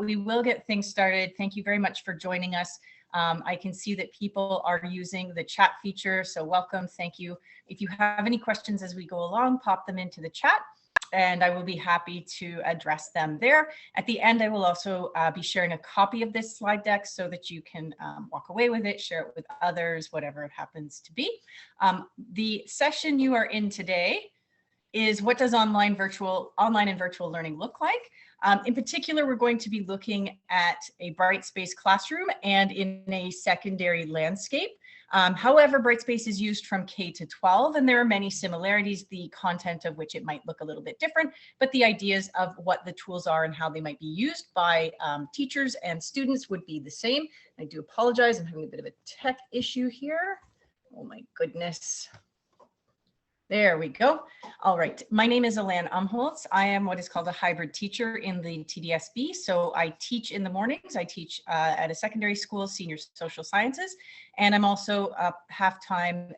we will get things started. Thank you very much for joining us. I can see that people are using the chat feature, so welcome, thank you. If you have any questions as we go along, pop them into the chat and I will be happy to address them there. At the end, I will also be sharing a copy of this slide deck so that you can walk away with it, share it with others, whatever it happens to be. The session you are in today is what does online and virtual learning look like? In particular, we're going to be looking at a Brightspace classroom and in a secondary landscape. However, Brightspace is used from K to 12, and there are many similarities, the content of which it might look a little bit different, but the ideas of what the tools are and how they might be used by teachers and students would be the same. I do apologize, I'm having a bit of a tech issue here. Oh my goodness. There we go. All right. My name is Alan Umholtz. I am what is called a hybrid teacher in the TDSB. So I teach in the mornings. I teach at a secondary school, senior social sciences, and I'm also a half-time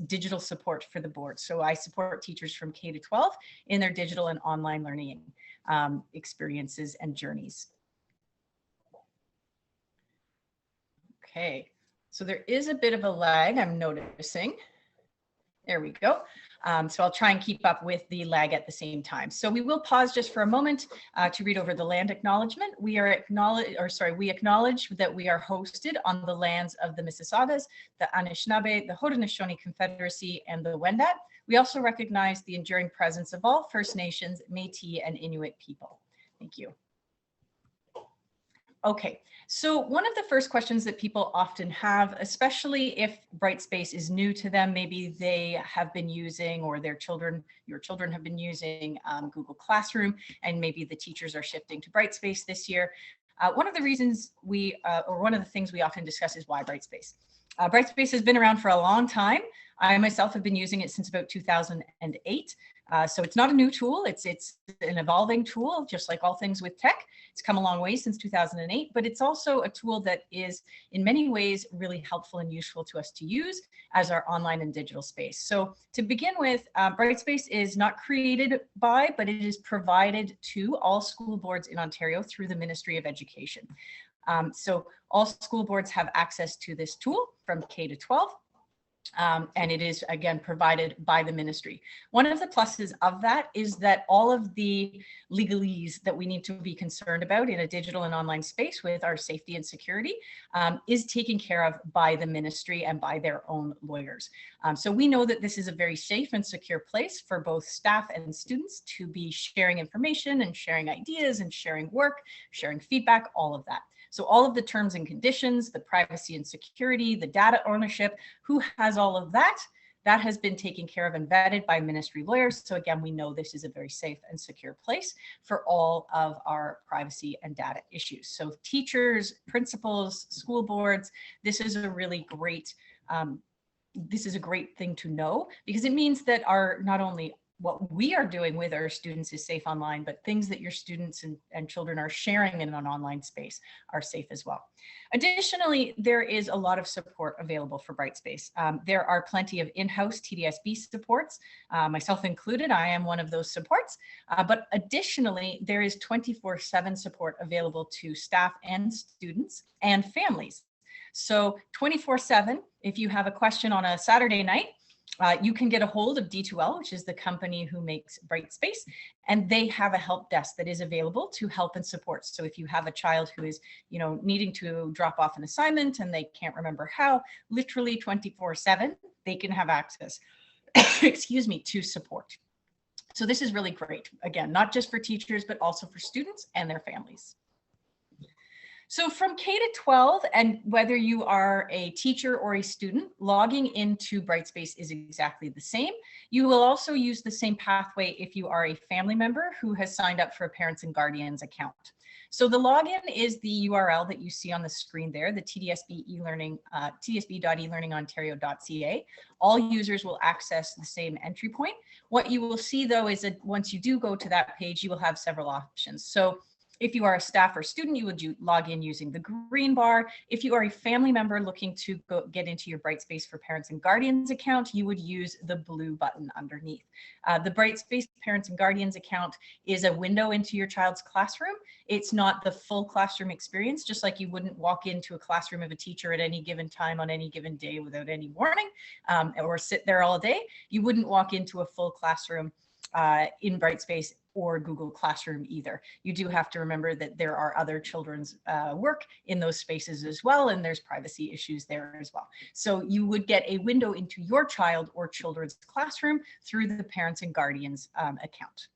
digital support for the board. So I support teachers from K to 12 in their digital and online learning experiences and journeys. Okay. So there is a bit of a lag I'm noticing. There we go. So I'll try and keep up with the lag at the same time. So we will pause just for a moment to read over the land acknowledgement. We acknowledge that we are hosted on the lands of the Mississaugas, the Anishinaabe, the Haudenosaunee Confederacy, and the Wendat. We also recognize the enduring presence of all First Nations, Métis, and Inuit people. Thank you. Okay, so one of the first questions that people often have, especially if Brightspace is new to them, maybe they have been using, or your children have been using Google Classroom, and maybe the teachers are shifting to Brightspace this year. One of the reasons one of the things we often discuss is why Brightspace. Brightspace has been around for a long time. I myself have been using it since about 2008. So it's not a new tool, it's an evolving tool, just like all things with tech. It's come a long way since 2008, but it's also a tool that is in many ways really helpful and useful to us to use as our online and digital space. So to begin with, Brightspace is not created by, but it is provided to all school boards in Ontario through the Ministry of Education. So all school boards have access to this tool from K to 12. And it is, again, provided by the ministry. One of the pluses of that is that all of the legalese that we need to be concerned about in a digital and online space with our safety and security is taken care of by the ministry and by their own lawyers. So we know that this is a very safe and secure place for both staff and students to be sharing information and sharing ideas and sharing work, sharing feedback, all of that. So all of the terms and conditions, the privacy and security, the data ownership, who has all of that, that has been taken care of and vetted by ministry lawyers. So again, we know this is a very safe and secure place for all of our privacy and data issues. So teachers, principals, school boards, this is a really great, thing to know, because it means that not only what we are doing with our students is safe online, but things that your students and children are sharing in an online space are safe as well. Additionally, there is a lot of support available for Brightspace. There are plenty of in-house TDSB supports, myself included. I am one of those supports, but additionally, there is 24/7 support available to staff and students and families. So 24/7, if you have a question on a Saturday night, you can get a hold of D2L, which is the company who makes Brightspace, and they have a help desk that is available to help and support. So if you have a child who is, needing to drop off an assignment and they can't remember how, literally 24/7, they can have access, excuse me, to support. So this is really great. Again, not just for teachers, but also for students and their families. So from K to 12, and whether you are a teacher or a student, logging into Brightspace is exactly the same. You will also use the same pathway if you are a family member who has signed up for a parents and guardians account. So the login is the URL that you see on the screen there, the TDSB e-learning, tsb.elearningontario.ca. All users will access the same entry point. What you will see though is that once you do go to that page, you will have several options. So If you are a staff or student, you would log in using the green bar. If you are a family member looking to get into your Brightspace for Parents and Guardians account, you would use the blue button underneath. The Brightspace Parents and Guardians account is a window into your child's classroom. It's not the full classroom experience, just like you wouldn't walk into a classroom of a teacher at any given time on any given day without any warning, or sit there all day. You wouldn't walk into a full classroom in Brightspace or Google Classroom either. You do have to remember that there are other children's work in those spaces as well, and there's privacy issues there as well. So you would get a window into your child or children's classroom through the Parents and Guardians account.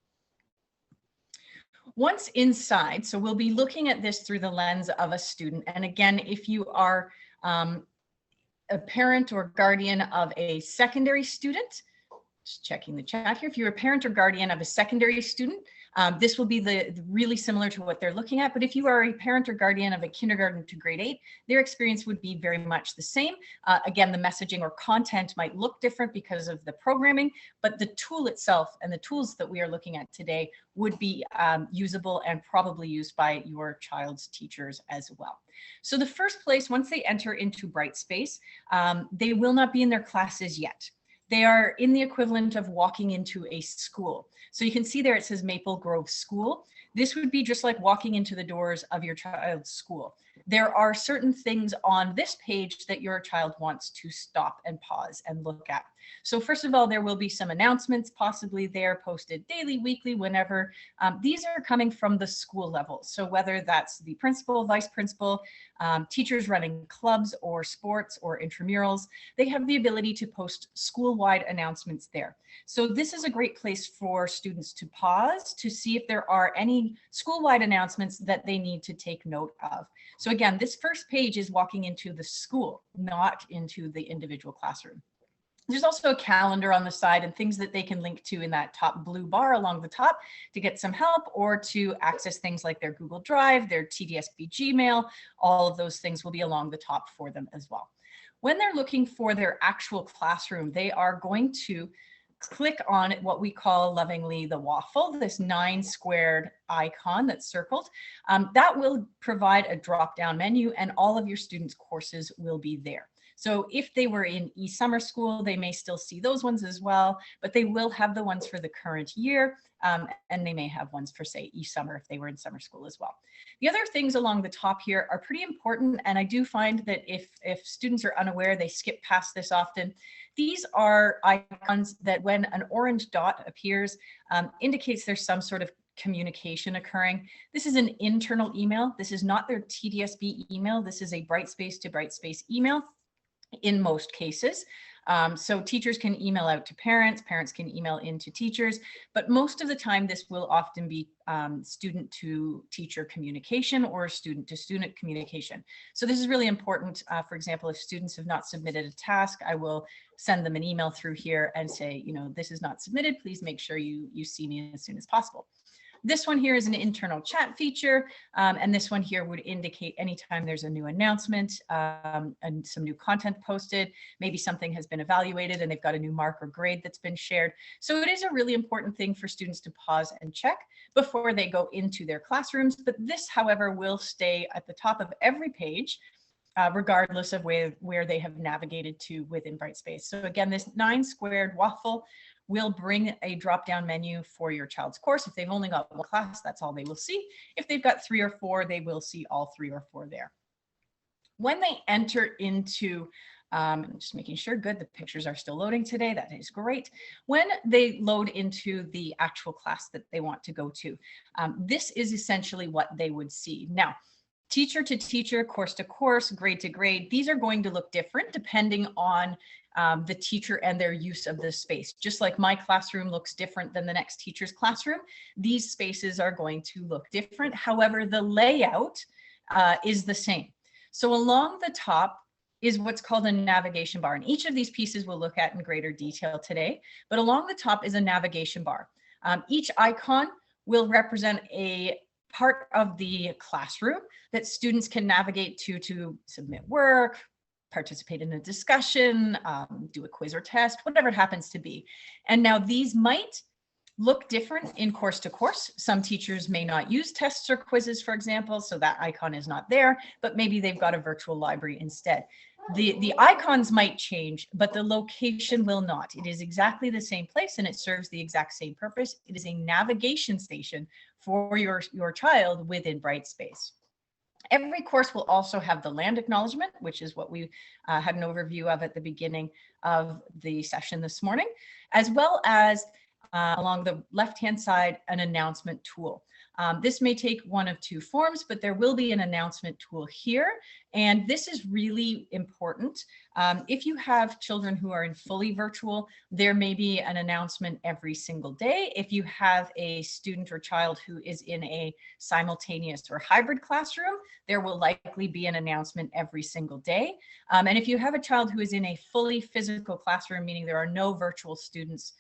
Once inside, so we'll be looking at this through the lens of a student. And again, if you are a parent or guardian of a secondary student, just checking the chat here. If you're a parent or guardian of a secondary student, this will be really similar to what they're looking at. But if you are a parent or guardian of a kindergarten to grade 8, their experience would be very much the same. Again, the messaging or content might look different because of the programming, but the tool itself and the tools that we are looking at today would be usable and probably used by your child's teachers as well. So the first place, once they enter into Brightspace, they will not be in their classes yet. They are in the equivalent of walking into a school. So you can see there it says Maple Grove School. This would be just like walking into the doors of your child's school. There are certain things on this page that your child wants to stop and pause and look at. So first of all, there will be some announcements possibly there posted daily, weekly, whenever. These are coming from the school level. So whether that's the principal, vice principal, teachers running clubs or sports or intramurals, they have the ability to post school-wide announcements there. So this is a great place for students to pause to see if there are any school-wide announcements that they need to take note of. So again, this first page is walking into the school, not into the individual classroom. There's also a calendar on the side and things that they can link to in that top blue bar along the top to get some help or to access things like their Google Drive, their TDSB Gmail. All of those things will be along the top for them as well. When they're looking for their actual classroom, they are going to click on what we call lovingly the waffle, this 9 squared icon that's circled. That will provide a drop-down menu and all of your students' courses will be there. So if they were in e-summer school, they may still see those ones as well, but they will have the ones for the current year, and they may have ones for, say, e-summer if they were in summer school as well. The other things along the top here are pretty important, and I do find that if students are unaware, they skip past this often. These are icons that when an orange dot appears, indicates there's some sort of communication occurring. This is an internal email. This is not their TDSB email. This is a Brightspace to Brightspace email in most cases. So teachers can email out to parents, parents can email into teachers, but most of the time this will often be student to teacher communication or student to student communication. So this is really important. For example, if students have not submitted a task, I will send them an email through here and say, you know, this is not submitted. Please make sure you see me as soon as possible. This one here is an internal chat feature, and this one here would indicate anytime there's a new announcement and some new content posted, maybe something has been evaluated and they've got a new mark or grade that's been shared. So it is a really important thing for students to pause and check before they go into their classrooms. But this, however, will stay at the top of every page, regardless of where they have navigated to within Brightspace. So again, this 9 squared waffle will bring a drop-down menu for your child's course. If they've only got one class, that's all they will see. If they've got 3 or 4, they will see all 3 or 4 there. When they enter into, I'm just making sure, good, the pictures are still loading today, that is great. When they load into the actual class that they want to go to, this is essentially what they would see. Now, teacher to teacher, course to course, grade to grade, these are going to look different depending on the teacher and their use of this space. Just like my classroom looks different than the next teacher's classroom, these spaces are going to look different. However, the layout is the same. So along the top is what's called a navigation bar. And each of these pieces we'll look at in greater detail today, but along the top is a navigation bar. Each icon will represent a part of the classroom that students can navigate to submit work, participate in a discussion, do a quiz or test, whatever it happens to be. And now these might look different in course to course. Some teachers may not use tests or quizzes, for example, so that icon is not there, but maybe they've got a virtual library instead. The icons might change, but the location will not. It is exactly the same place and it serves the exact same purpose. It is a navigation station for your child within Brightspace. Every course will also have the land acknowledgement, which is what we had an overview of at the beginning of the session this morning, as well as along the left-hand side, an announcement tool. This may take one of two forms, but there will be an announcement tool here. And this is really important. If you have children who are in fully virtual, there may be an announcement every single day. If you have a student or child who is in a simultaneous or hybrid classroom, there will likely be an announcement every single day. And if you have a child who is in a fully physical classroom, meaning there are no virtual students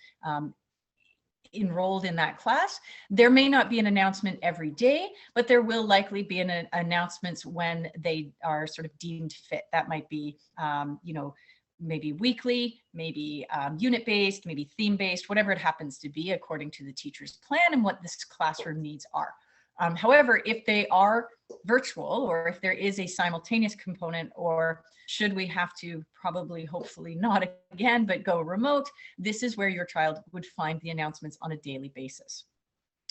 enrolled in that class, there may not be an announcement every day, but there will likely be an announcements when they are sort of deemed fit. That might be, you know, maybe weekly, maybe unit-based, maybe theme-based, whatever it happens to be according to the teacher's plan and what this classroom needs are. However, if they are virtual or if there is a simultaneous component, or should we have to probably, hopefully not again, but go remote, this is where your child would find the announcements on a daily basis.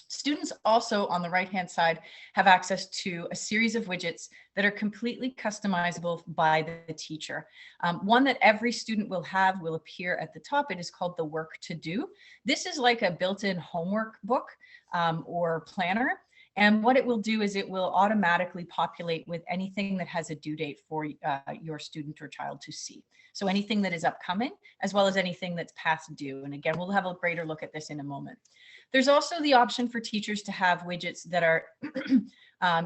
Students also on the right-hand side have access to a series of widgets that are completely customizable by the teacher. One that every student will have will appear at the top. It is called the work to do. This is like a built-in homework book or planner. And what it will do is it will automatically populate with anything that has a due date for your student or child to see. So anything that is upcoming, as well as anything that's past due. And again, we'll have a greater look at this in a moment. There's also the option for teachers to have widgets that are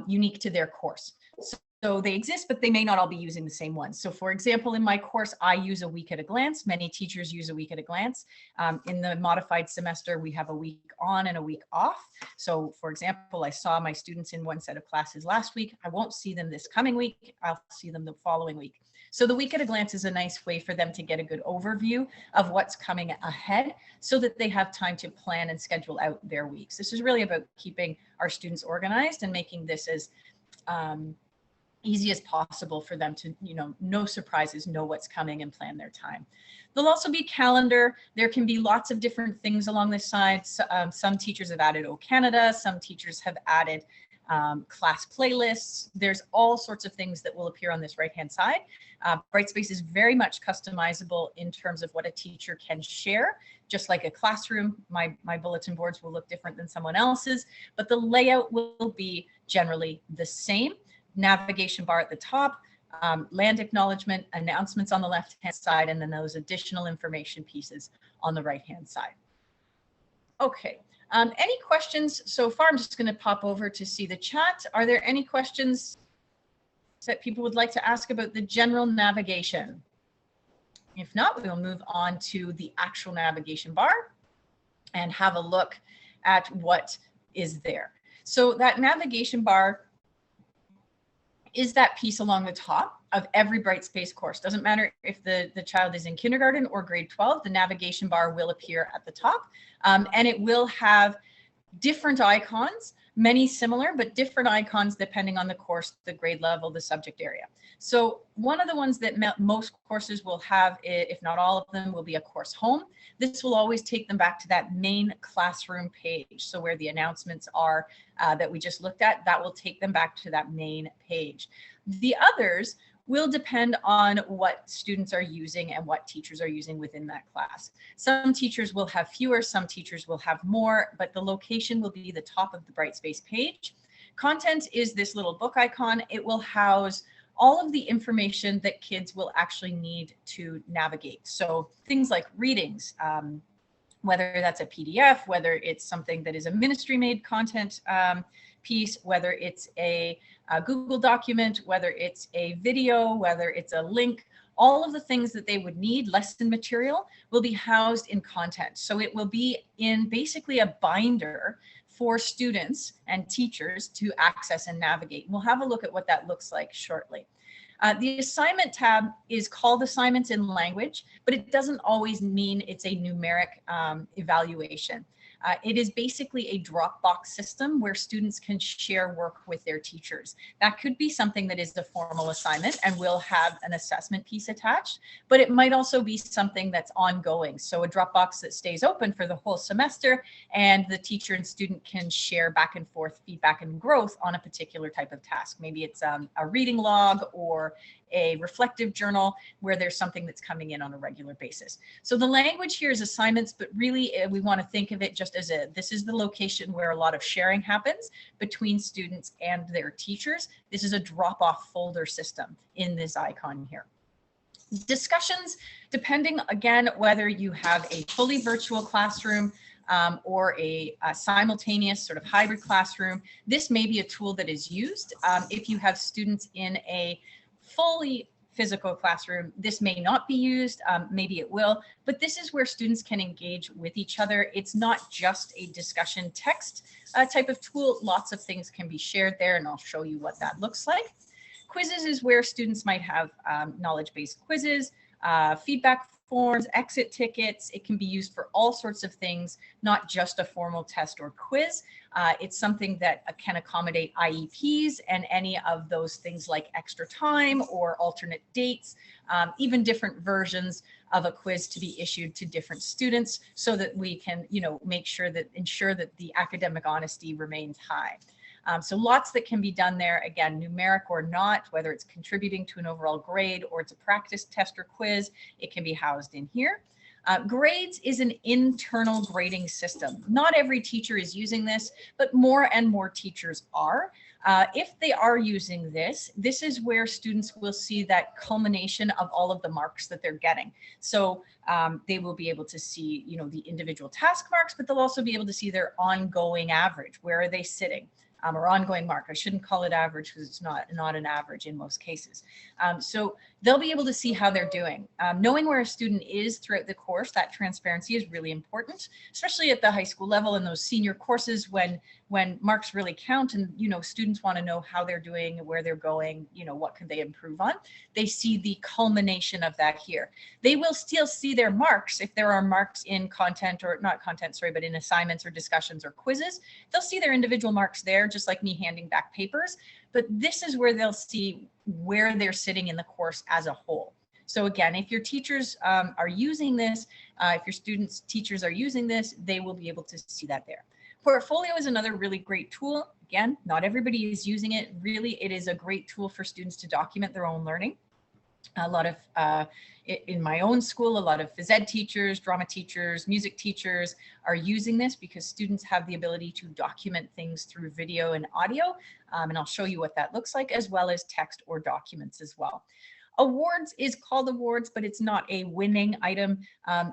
unique to their course. So they exist, but they may not all be using the same ones. So for example, in my course, I use a week at a glance. Many teachers use a week at a glance. In the modified semester, we have a week on and a week off. So for example, I saw my students in one set of classes last week. I won't see them this coming week. I'll see them the following week. So the week at a glance is a nice way for them to get a good overview of what's coming ahead so that they have time to plan and schedule out their weeks. This is really about keeping our students organized and making this as easy as possible for them to, you know, no surprises, know what's coming and plan their time. There'll also be calendar. There can be lots of different things along this side. So, some teachers have added O Canada, some teachers have added class playlists. There's all sorts of things that will appear on this right-hand side. Brightspace is very much customizable in terms of what a teacher can share. Just like a classroom, my bulletin boards will look different than someone else's, but the layout will be generally the same. Navigation bar at the top, land acknowledgement, announcements on the left-hand side, and then those additional information pieces on the right-hand side. Okay, any questions so far? I'm just going to pop over to see the chat. Are there any questions that people would like to ask about the general navigation? If not, we'll move on to the actual navigation bar and have a look at what is there. So that navigation bar is that piece along the top of every Brightspace course. Doesn't matter if the child is in kindergarten or grade 12, the navigation bar will appear at the top, and it will have different icons, many similar, but different icons depending on the course, the grade level, the subject area. So one of the ones that most courses will have, if not all of them, will be a course home. This will always take them back to that main classroom page. So where the announcements are that we just looked at, that will take them back to that main page. The others will depend on what students are using and what teachers are using within that class. Some teachers will have fewer, some teachers will have more, but the location will be the top of the Brightspace page. Content is this little book icon. It will house all of the information that kids will actually need to navigate. So things like readings, whether that's a PDF, whether it's something that is a ministry-made content piece, whether it's a Google document, whether it's a video, whether it's a link, all of the things that they would need, lesson material, will be housed in content. So it will be in basically a binder for students and teachers to access and navigate. We'll have a look at what that looks like shortly. The assignment tab is called assignments in language, but it doesn't always mean it's a numeric evaluation. It is basically a Dropbox system where students can share work with their teachers. That could be something that is the formal assignment and will have an assessment piece attached, but it might also be something that's ongoing. So a Dropbox that stays open for the whole semester, and the teacher and student can share back and forth feedback and growth on a particular type of task. Maybe it's a reading log or a reflective journal where there's something that's coming in on a regular basis. So the language here is assignments, but really we want to think of it just as this is the location where a lot of sharing happens between students and their teachers. This is a drop-off folder system in this icon here. Discussions, depending again, whether you have a fully virtual classroom or a simultaneous sort of hybrid classroom, this may be a tool that is used. If you have students in a fully physical classroom, this may not be used, maybe it will, but this is where students can engage with each other. It's not just a discussion text type of tool. Lots of things can be shared there, and I'll show you what that looks like. Quizzes is where students might have knowledge-based quizzes, feedback forms, exit tickets. It can be used for all sorts of things, not just a formal test or quiz. It's something that can accommodate IEPs and any of those things like extra time or alternate dates, even different versions of a quiz to be issued to different students so that we can, ensure that the academic honesty remains high. So lots that can be done there, again, numeric or not, whether it's contributing to an overall grade or it's a practice test or quiz, it can be housed in here. Grades is an internal grading system. Not every teacher is using this, but more and more teachers are. If they are using this, this is where students will see that culmination of all of the marks that they're getting. So they will be able to see, the individual task marks, but they'll also be able to see their ongoing average. Where are they sitting? Or ongoing mark. I shouldn't call it average because it's not an average in most cases. So they'll be able to see how they're doing. Knowing where a student is throughout the course, that transparency is really important, especially at the high school level and those senior courses when marks really count and, students want to know how they're doing, where they're going, what can they improve on. They see the culmination of that here. They will still see their marks if there are marks in content or not content, sorry, but in assignments or discussions or quizzes. They'll see their individual marks there, just like me handing back papers. But this is where they'll see where they're sitting in the course as a whole. So again, if your teachers are using this, if your teachers are using this, they will be able to see that there. Portfolio is another really great tool. Again, not everybody is using it. Really, it is a great tool for students to document their own learning. A lot of, in my own school, a lot of phys ed teachers, drama teachers, music teachers are using this because students have the ability to document things through video and audio. And I'll show you what that looks like, as well as text or documents as well. Awards is called awards, but it's not a winning item.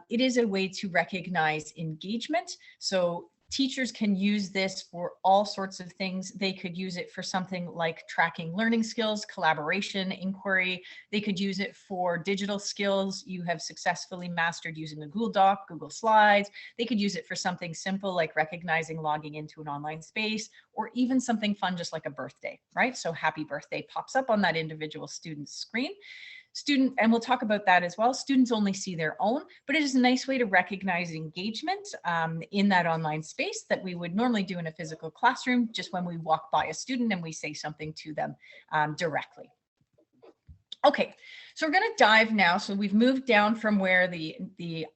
It is a way to recognize engagement. So teachers can use this for all sorts of things. They could use it for something like tracking learning skills, collaboration, inquiry. They could use it for digital skills you have successfully mastered using a Google Doc, Google Slides. They could use it for something simple like recognizing logging into an online space, or even something fun just like a birthday, right? So happy birthday pops up on that individual student's screen. And we'll talk about that as well. Students only see their own, but it is a nice way to recognize engagement in that online space that we would normally do in a physical classroom, just when we walk by a student and we say something to them directly. Okay, so we're going to dive now. So we've moved down from where the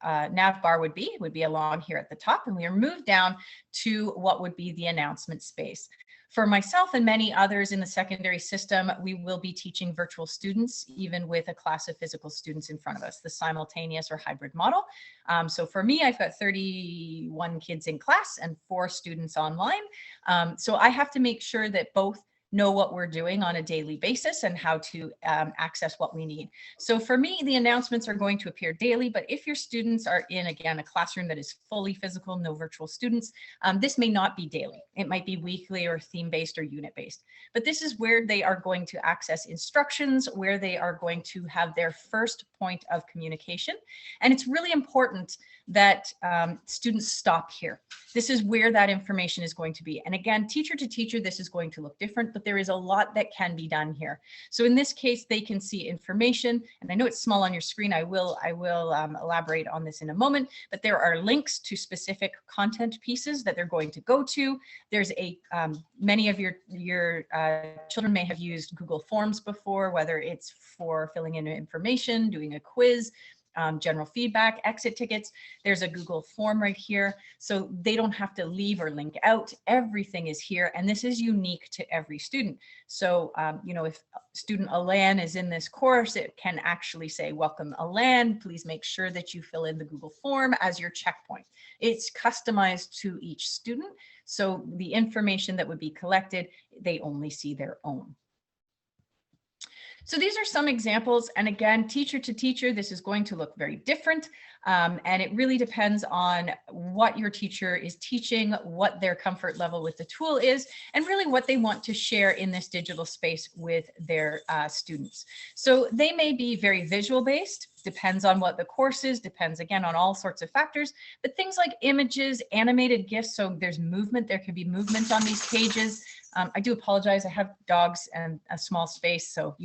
nav bar would be. It would be along here at the top, and we are moved down to what would be the announcement space. For myself and many others in the secondary system, we will be teaching virtual students, even with a class of physical students in front of us, the simultaneous or hybrid model. So for me, I've got 31 kids in class and 4 students online. So I have to make sure that both know what we're doing on a daily basis and how to access what we need. So for me, the announcements are going to appear daily, but if your students are in, again, a classroom that is fully physical, no virtual students, this may not be daily. It might be weekly or theme-based or unit-based, but this is where they are going to access instructions, where they are going to have their first point of communication. And it's really important that students stop here. This is where that information is going to be. And again, teacher to teacher, this is going to look different. The there is a lot that can be done here. So in this case, they can see information, and I know it's small on your screen. I will elaborate on this in a moment, but there are links to specific content pieces that they're going to go to. There's a, many of your children may have used Google Forms before, whether it's for filling in information, doing a quiz, general feedback, exit tickets. There's a Google form right here. So they don't have to leave or link out. Everything is here. And this is unique to every student. So, you know, if student Alan is in this course, it can actually say, welcome Alan, please make sure that you fill in the Google form as your checkpoint. It's customized to each student. So the information that would be collected, they only see their own. So these are some examples. And again, teacher to teacher, this is going to look very different. And it really depends on what your teacher is teaching, what their comfort level with the tool is, and really what they want to share in this digital space with their students. So they may be very visual based, depends on what the course is, depends again on all sorts of factors, but things like images, animated GIFs, so there's movement, there could be movement on these pages. I do apologize, I have dogs and a small space, so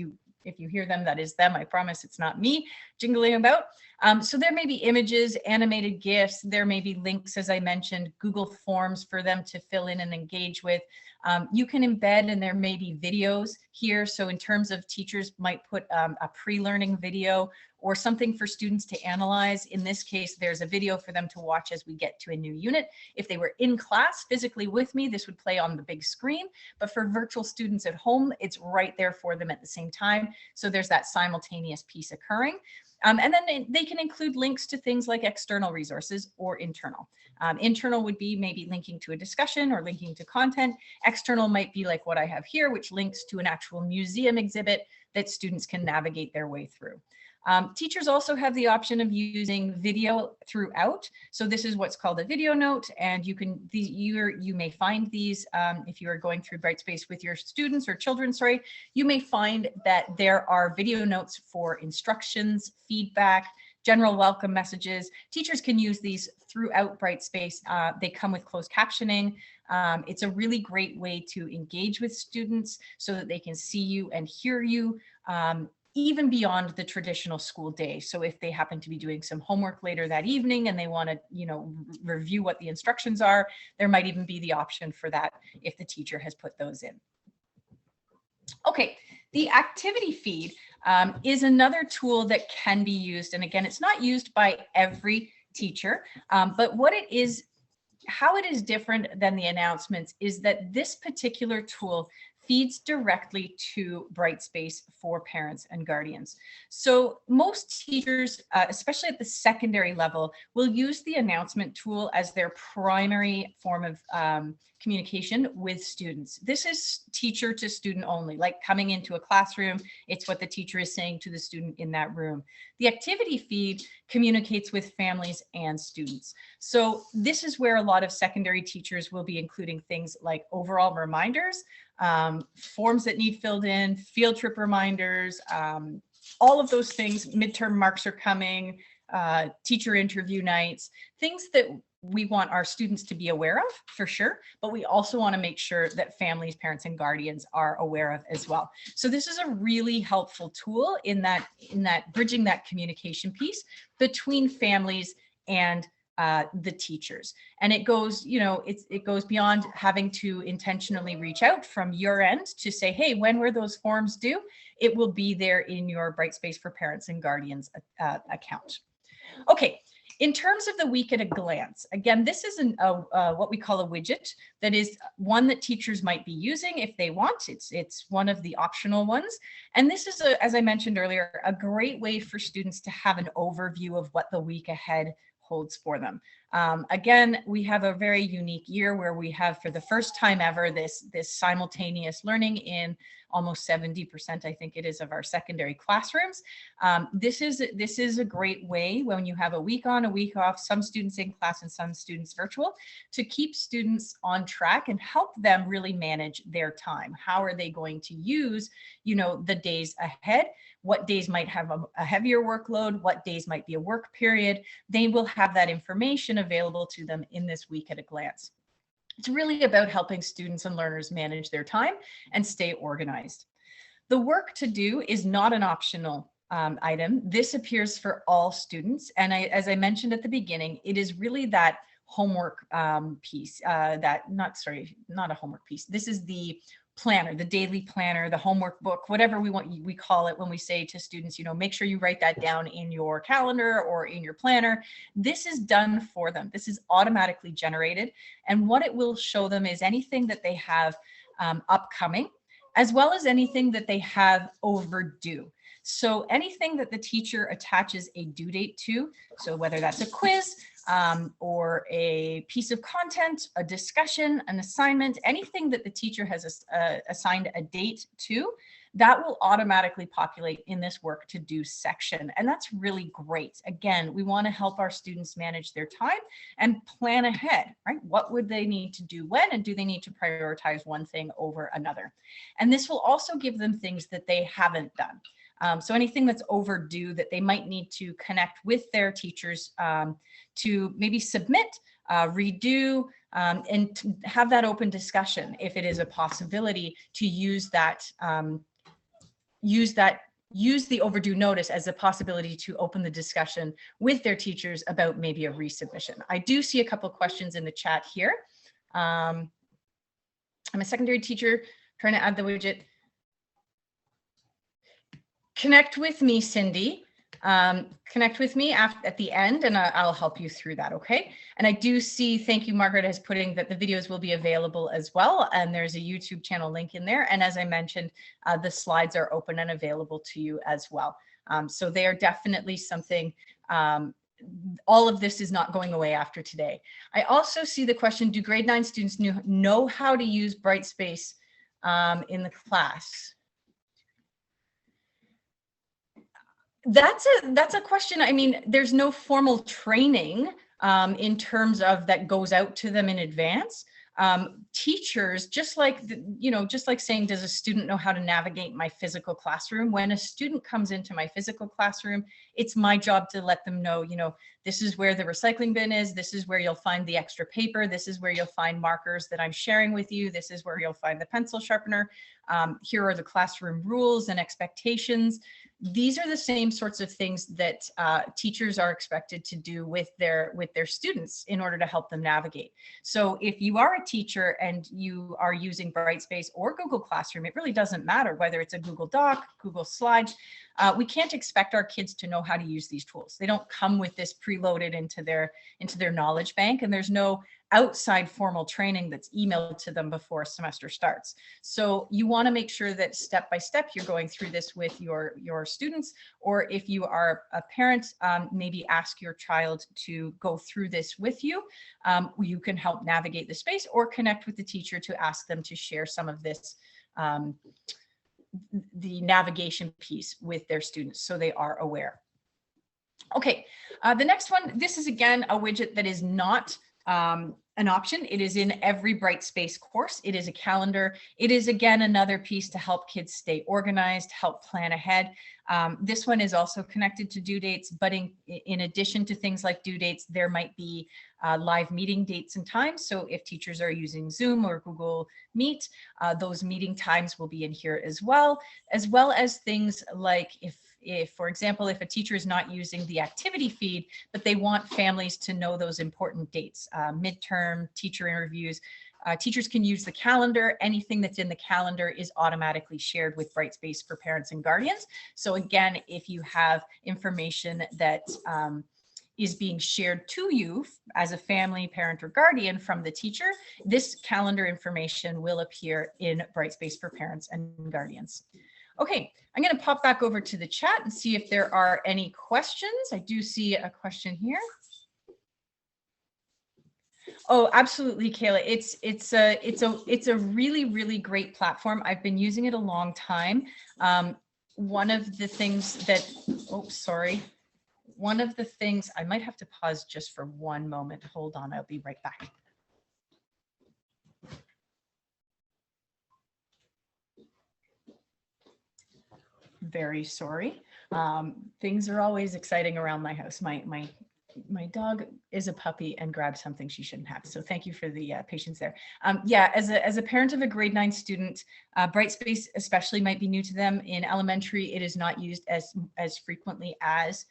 if you hear them, that is them. I promise it's not me jingling about. So there may be images, animated GIFs, there may be links, as I mentioned, Google Forms for them to fill in and engage with. You can embed, and there may be videos here. So in terms of teachers might put a pre-learning video or something for students to analyze. In this case, there's a video for them to watch as we get to a new unit. If they were in class physically with me, this would play on the big screen, but for virtual students at home, it's right there for them at the same time. So there's that simultaneous piece occurring. And then they can include links to things like external resources or internal. Internal would be maybe linking to a discussion or linking to content. External might be like what I have here, which links to an actual museum exhibit that students can navigate their way through. Teachers also have the option of using video throughout. So this is what's called a video note, and you may find these if you are going through Brightspace with your students or children, sorry, you may find that there are video notes for instructions, feedback, general welcome messages. Teachers can use these throughout Brightspace. They come with closed captioning. It's a really great way to engage with students so that they can see you and hear you. Even beyond the traditional school day. So if they happen to be doing some homework later that evening and they want to, you know, review what the instructions are, there might even be the option for that if the teacher has put those in. Okay, the activity feed is another tool that can be used. And again, it's not used by every teacher, but what it is, how it is different than the announcements is that this particular tool feeds directly to Brightspace for parents and guardians. So most teachers, especially at the secondary level, will use the announcement tool as their primary form of communication with students. This is teacher to student only, like coming into a classroom, it's what the teacher is saying to the student in that room. The activity feed communicates with families and students. So this is where a lot of secondary teachers will be including things like overall reminders, forms that need filled in, field trip reminders, all of those things. Midterm marks are coming, teacher interview nights, things that we want our students to be aware of for sure, but we also want to make sure that families, parents, and guardians are aware of as well. So this is a really helpful tool in that bridging that communication piece between families and the teachers. And it goes, you know, it goes beyond having to intentionally reach out from your end to say, hey, when were those forms due? It will be there in your Brightspace for Parents and Guardians account. Okay. In terms of the week at a glance, again, this is what we call a widget that is one that teachers might be using if they want. It's one of the optional ones. And this is, as I mentioned earlier, a great way for students to have an overview of what the week ahead holds for them. Again, we have a very unique year where we have, for the first time ever, this simultaneous learning in almost 70%, I think it is, of our secondary classrooms. This is a great way when you have a week on, a week off, some students in class and some students virtual, to keep students on track and help them really manage their time. How are they going to use, you know, the days ahead? What days might have a heavier workload? What days might be a work period? They will have that information available to them in this week at a glance. It's really about helping students and learners manage their time and stay organized. The work to do is not an optional item. This appears for all students. And as I mentioned at the beginning, it is really that homework piece, not a homework piece. This is the planner, the daily planner, the homework book, whatever we call it when we say to students, make sure you write that down in your calendar or in your planner. This is done for them. This is automatically generated. And what it will show them is anything that they have upcoming, as well as anything that they have overdue. So anything that the teacher attaches a due date to, so whether that's a quiz or a piece of content, a discussion, an assignment, anything that the teacher has assigned a date to, that will automatically populate in this work to do section. And that's really great. Again, we want to help our students manage their time and plan ahead, right? What would they need to do when, and do they need to prioritize one thing over another? And this will also give them things that they haven't done. So anything that's overdue that they might need to connect with their teachers to maybe submit, redo, and to have that open discussion if it is a possibility to use the overdue notice as a possibility to open the discussion with their teachers about maybe a resubmission. I do see a couple of questions in the chat here. I'm a secondary teacher trying to add the widget. Connect with me, Cindy. Connect with me at the end and I'll help you through that, okay? And I do see, thank you, Margaret, as putting that the videos will be available as well. And there's a YouTube channel link in there. And as I mentioned, the slides are open and available to you as well. So they are definitely something, all of this is not going away after today. I also see the question, do grade 9 students know how to use Brightspace in the class? That's a question. I mean, there's no formal training in terms of that goes out to them in advance. Teachers, just like saying, does a student know how to navigate my physical classroom? When a student comes into my physical classroom, it's my job to let them know, this is where the recycling bin is. This is where you'll find the extra paper. This is where you'll find markers that I'm sharing with you. This is where you'll find the pencil sharpener. Here are the classroom rules and expectations. These are the same sorts of things that teachers are expected to do with their students in order to help them navigate. So if you are a teacher and you are using Brightspace or Google Classroom, it really doesn't matter whether it's a Google Doc, Google Slides. We can't expect our kids to know how to use these tools. They don't come with this preloaded into their knowledge bank, and there's no outside formal training that's emailed to them before a semester starts. So you want to make sure that step by step you're going through this with your students, or if you are a parent, maybe ask your child to go through this with you. You can help navigate the space or connect with the teacher to ask them to share some of this, the navigation piece with their students so they are aware. Okay, the next one, this is again a widget that is not an option. It is in every Brightspace course. It is a calendar. It is again another piece to help kids stay organized, help plan ahead. This one is also connected to due dates, but in addition to things like due dates, there might be live meeting dates and times. So if teachers are using Zoom or Google Meet, those meeting times will be in here as well as things like if, for example, if a teacher is not using the activity feed, but they want families to know those important dates, midterm, teacher interviews, teachers can use the calendar. Anything that's in the calendar is automatically shared with Brightspace for parents and guardians. So again, if you have information that is being shared to you as a family, parent, or guardian from the teacher, this calendar information will appear in Brightspace for parents and guardians. Okay, I'm going to pop back over to the chat and see if there are any questions. I do see a question here. Oh, absolutely, Kayla. It's a really, really great platform. I've been using it a long time. One of the things that, one of the things, I might have to pause just for one moment. Hold on, I'll be right back. Very sorry. Things are always exciting around my house. My dog is a puppy and grabbed something she shouldn't have. So thank you for the patience there. Yeah, as a parent of a grade 9 student, Brightspace especially might be new to them. In elementary, it is not used as frequently as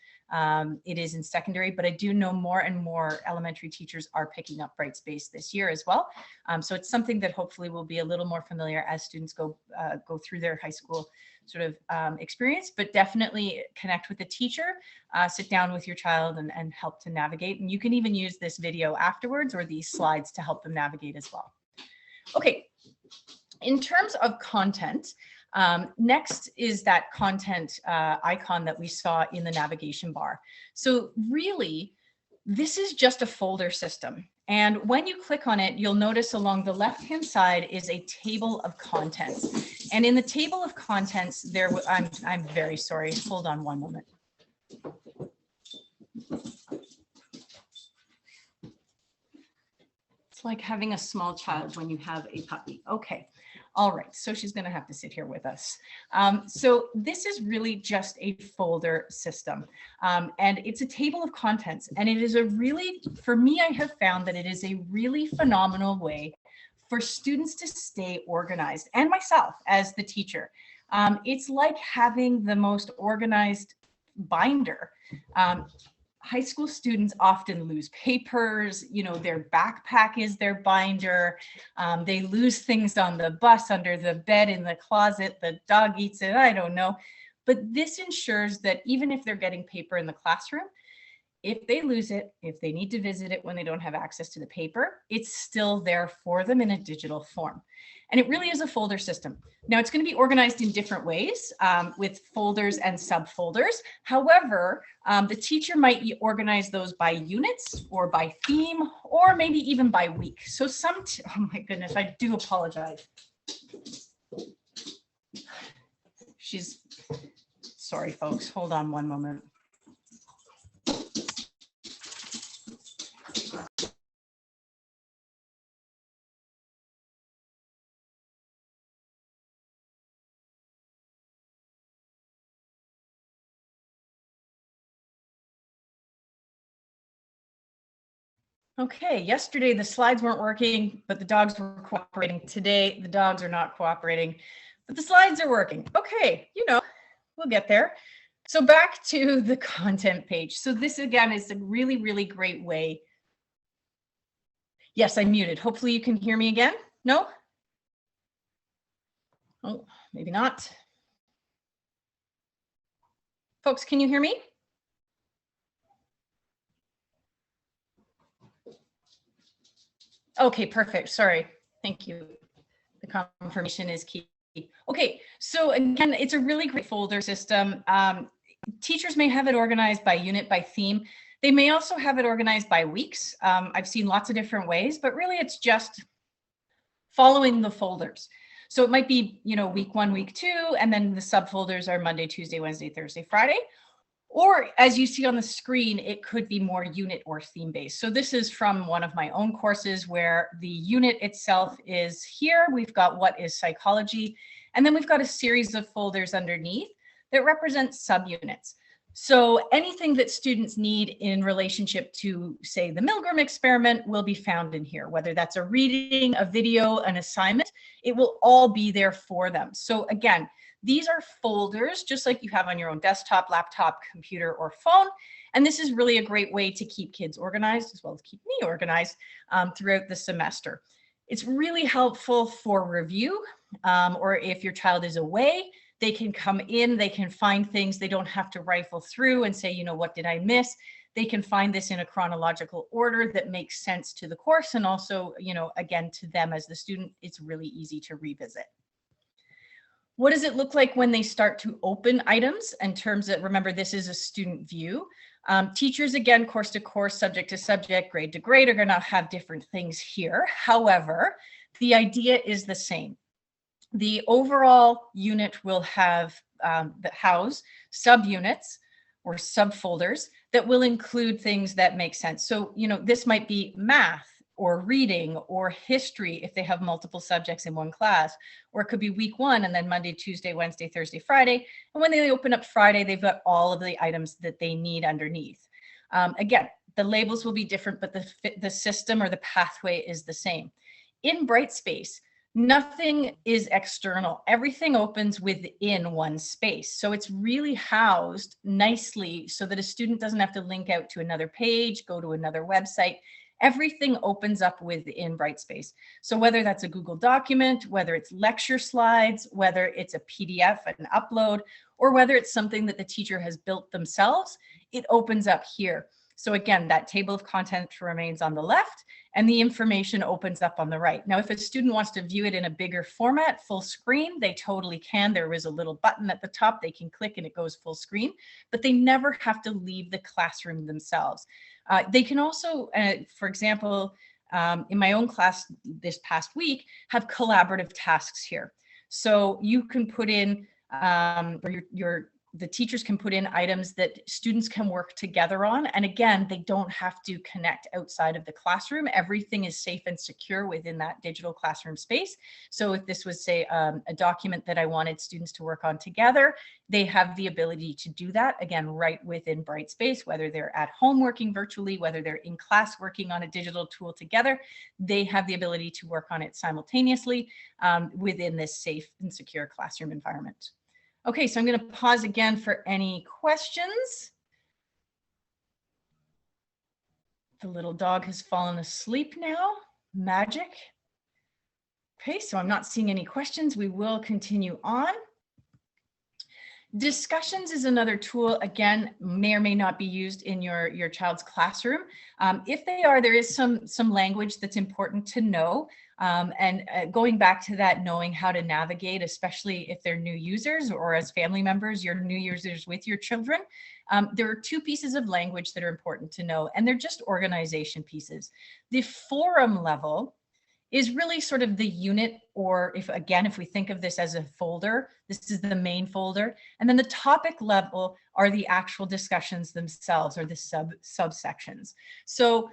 it is in secondary, but I do know more and more elementary teachers are picking up Brightspace this year as well. So it's something that hopefully will be a little more familiar as students go through their high school sort of experience, but definitely connect with the teacher, sit down with your child and help to navigate. And you can even use this video afterwards or these slides to help them navigate as well. Okay, in terms of content, next is that content icon that we saw in the navigation bar. So really, this is just a folder system. And when you click on it, you'll notice along the left-hand side is a table of contents. And in the table of contents, I'm very sorry, hold on one moment. It's like having a small child when you have a puppy. Okay. All right, so she's going to have to sit here with us. So this is really just a folder system, and it's a table of contents. And it is a really, for me, I have found that it is a really phenomenal way for students to stay organized, and myself as the teacher. It's like having the most organized binder. High school students often lose papers, you know, their backpack is their binder. They lose things on the bus, under the bed, in the closet, the dog eats it, I don't know. But this ensures that even if they're getting paper in the classroom, if they lose it, if they need to visit it when they don't have access to the paper, it's still there for them in a digital form. And it really is a folder system. Now it's going to be organized in different ways with folders and subfolders. However, the teacher might organize those by units or by theme or maybe even by week. So oh my goodness, I do apologize. Sorry folks, hold on one moment. Okay, yesterday the slides weren't working, but the dogs were cooperating. Today, the dogs are not cooperating, but the slides are working. Okay, you know, we'll get there. So back to the content page. So this again is a really, really great way. Yes, I'm muted. Hopefully you can hear me again. No? Oh, maybe not. Folks, can you hear me? Okay, perfect. Sorry. Thank you. The confirmation is key. Okay, so again, it's a really great folder system. Teachers may have it organized by unit, by theme. They may also have it organized by weeks. I've seen lots of different ways, but really it's just following the folders. So it might be, you know, week 1, week 2, and then the subfolders are Monday, Tuesday, Wednesday, Thursday, Friday. Or as you see on the screen, it could be more unit or theme based. So this is from one of my own courses where the unit itself is here. We've got what is psychology, and then we've got a series of folders underneath that represent subunits. So anything that students need in relationship to, say, the Milgram experiment will be found in here, whether that's a reading, a video, an assignment, it will all be there for them. So again, these are folders just like you have on your own desktop, laptop, computer, or phone. And this is really a great way to keep kids organized as well as keep me organized throughout the semester. It's really helpful for review or if your child is away, they can come in, they can find things, they don't have to rifle through and say, you know, what did I miss? They can find this in a chronological order that makes sense to the course and also, you know, again, to them as the student, it's really easy to revisit. What does it look like when they start to open items in terms of, remember, this is a student view. Teachers, again, course to course, subject to subject, grade to grade are going to have different things here. However, the idea is the same. The overall unit will have that house subunits or subfolders that will include things that make sense. So, you know, this might be math or reading or history if they have multiple subjects in one class, or it could be week 1 and then Monday, Tuesday, Wednesday, Thursday, Friday. And when they open up Friday, they've got all of the items that they need underneath. Again, The labels will be different, but the system or the pathway is the same. In Brightspace, nothing is external. Everything opens within one space. So it's really housed nicely so that a student doesn't have to link out to another page, go to another website. Everything opens up within Brightspace. So whether that's a Google document, whether it's lecture slides, whether it's a PDF, an upload, or whether it's something that the teacher has built themselves, it opens up here. So again, that table of contents remains on the left and the information opens up on the right. Now, if a student wants to view it in a bigger format, full screen, they totally can. There is a little button at the top they can click and it goes full screen, but they never have to leave the classroom themselves. They can also, for example, in my own class this past week, have collaborative tasks here. So you can put in, or the teachers can put in items that students can work together on. And again, they don't have to connect outside of the classroom. Everything is safe and secure within that digital classroom space. So if this was, say, a document that I wanted students to work on together, they have the ability to do that, again, right within Brightspace, whether they're at home working virtually, whether they're in class working on a digital tool together, they have the ability to work on it simultaneously within this safe and secure classroom environment. Okay, so I'm going to pause again for any questions. The little dog has fallen asleep now. Magic. Okay, so I'm not seeing any questions. We will continue on. Discussions is another tool, again, may or may not be used in your child's classroom. If they are, there is some language that's important to know. Going back to that, knowing how to navigate, especially if they're new users or as family members, you're new users with your children. There are two pieces of language that are important to know, and they're just organization pieces. The forum level is really sort of the unit, or if we think of this as a folder, this is the main folder. And then the topic level are the actual discussions themselves, or the subsections. So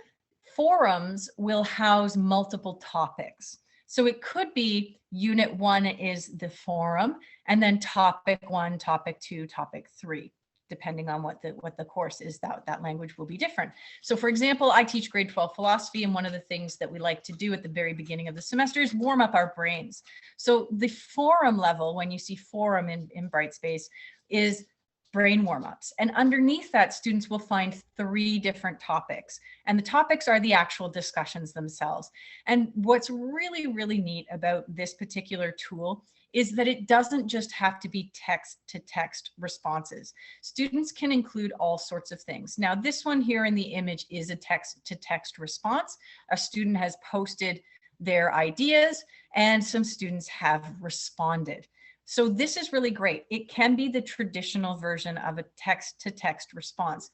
forums will house multiple topics. So it could be unit 1 is the forum, and then topic 1, topic 2, topic 3. Depending on what the course is, that language will be different. So for example, I teach grade 12 philosophy, and one of the things that we like to do at the very beginning of the semester is warm up our brains. So the forum level, when you see forum in Brightspace, is brain warm-ups. And underneath that, students will find 3 different topics. And the topics are the actual discussions themselves. And what's really, really neat about this particular tool is that it doesn't just have to be text-to-text responses. Students can include all sorts of things. Now, this one here in the image is a text-to-text response. A student has posted their ideas, and some students have responded. So this is really great. It can be the traditional version of a text-to-text response,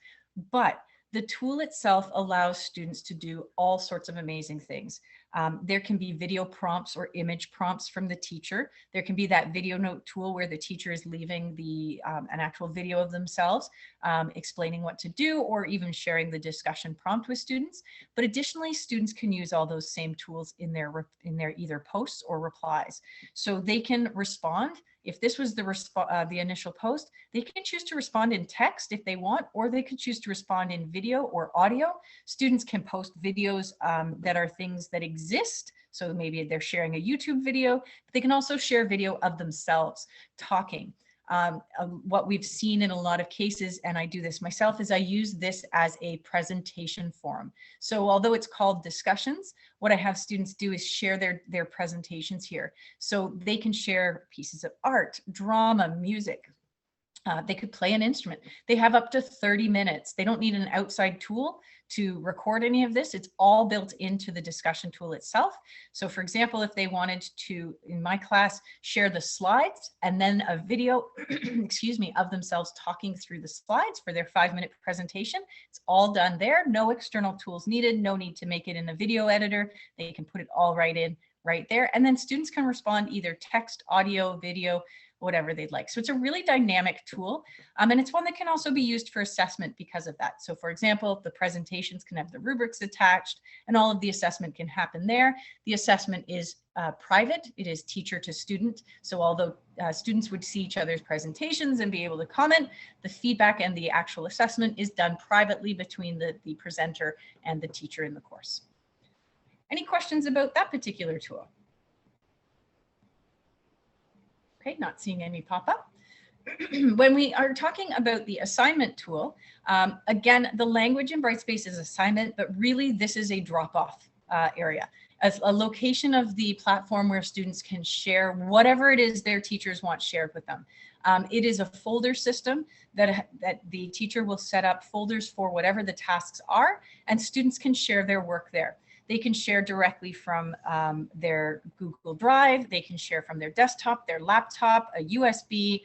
but the tool itself allows students to do all sorts of amazing things. There can be video prompts or image prompts from the teacher. There can be that video note tool where the teacher is leaving an actual video of themselves, explaining what to do, or even sharing the discussion prompt with students. But additionally, students can use all those same tools in their either posts or replies. So they can respond. If this was the initial post, they can choose to respond in text if they want, or they could choose to respond in video or audio. Students can post videos that are things that exist. So maybe they're sharing a YouTube video, but they can also share video of themselves talking. What we've seen in a lot of cases, and I do this myself, is I use this as a presentation forum. So although it's called discussions, what I have students do is share their presentations here. So they can share pieces of art, drama, music. They could play an instrument. They have up to 30 minutes. They don't need an outside tool to record any of this. It's all built into the discussion tool itself. So for example, if they wanted to, in my class, share the slides and then a video, excuse me, of themselves talking through the slides for their 5-minute presentation, it's all done there. No external tools needed. No need to make it in a video editor. They can put it all right there. And then students can respond either text, audio, video, whatever they'd like. So it's a really dynamic tool. And it's one that can also be used for assessment because of that. So for example, the presentations can have the rubrics attached and all of the assessment can happen there. The assessment is private. It is teacher to student. So although students would see each other's presentations and be able to comment, the feedback and the actual assessment is done privately between the presenter and the teacher in the course. Any questions about that particular tool? Okay, not seeing any pop up. When we are talking about the assignment tool, again, the language in Brightspace is assignment, but really this is a drop-off area, as a location of the platform where students can share whatever it is their teachers want shared with them. It is a folder system that the teacher will set up folders for whatever the tasks are, and students can share their work there. They can share directly from their Google Drive. They can share from their desktop, their laptop, a USB.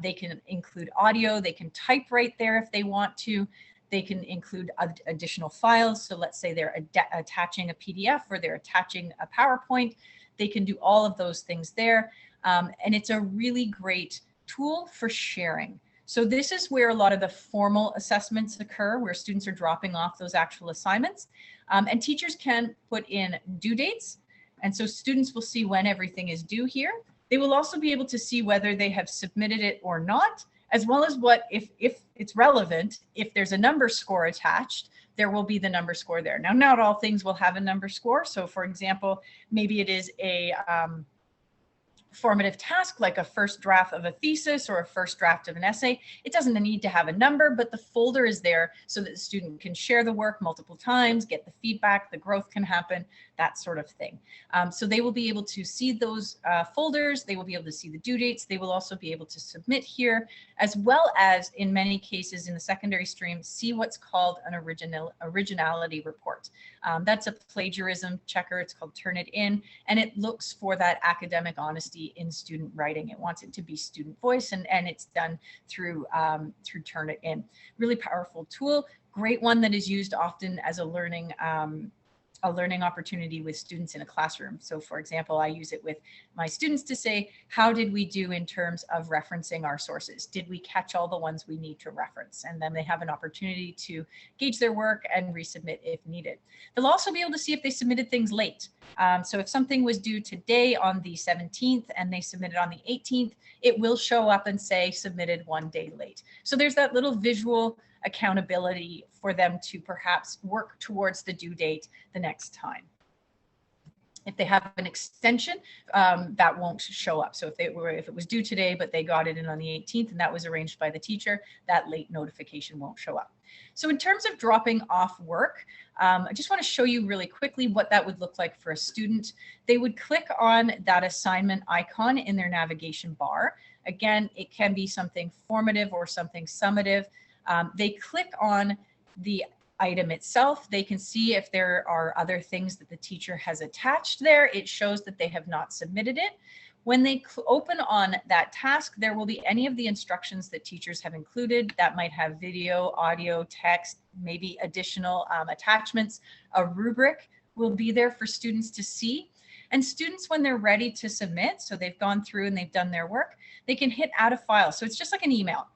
They can include audio. They can type right there if they want to. They can include additional files. So let's say they're attaching a PDF or they're attaching a PowerPoint. They can do all of those things there. And it's a really great tool for sharing. So this is where a lot of the formal assessments occur, where students are dropping off those actual assignments. And teachers can put in due dates. And so students will see when everything is due here. They will also be able to see whether they have submitted it or not, as well as what, if it's relevant, if there's a number score attached, there will be the number score there. Now, not all things will have a number score. So for example, maybe it is a formative task like a first draft of a thesis or a first draft of an essay. It doesn't need to have a number, but the folder is there so that the student can share the work multiple times, get the feedback, the growth can happen, that sort of thing. So they will be able to see those folders, they will be able to see the due dates, they will also be able to submit here, as well as in many cases in the secondary stream, see what's called an originality report. That's a plagiarism checker, it's called Turnitin, and it looks for that academic honesty in student writing. It wants it to be student voice, and it's done through Turnitin. Really powerful tool, great one that is used often as a learning opportunity with students in a classroom. So for example, I use it with my students to say, how did we do in terms of referencing our sources? Did we catch all the ones we need to reference? And then they have an opportunity to gauge their work and resubmit if needed. They'll also be able to see if they submitted things late. So if something was due today on the 17th and they submitted on the 18th, it will show up and say submitted 1 day late. So there's that little visual accountability for them to perhaps work towards the due date the next time. If they have an extension, that won't show up. So if it was due today, but they got it in on the 18th and that was arranged by the teacher, that late notification won't show up. So in terms of dropping off work, I just want to show you really quickly what that would look like for a student. They would click on that assignment icon in their navigation bar. Again, it can be something formative or something summative. They click on the item itself. They can see if there are other things that the teacher has attached there. It shows that they have not submitted it. When they open on that task, there will be any of the instructions that teachers have included that might have video, audio, text, maybe additional attachments. A rubric will be there for students to see. And students, when they're ready to submit, so they've gone through and they've done their work, they can hit add a file. So it's just like an email.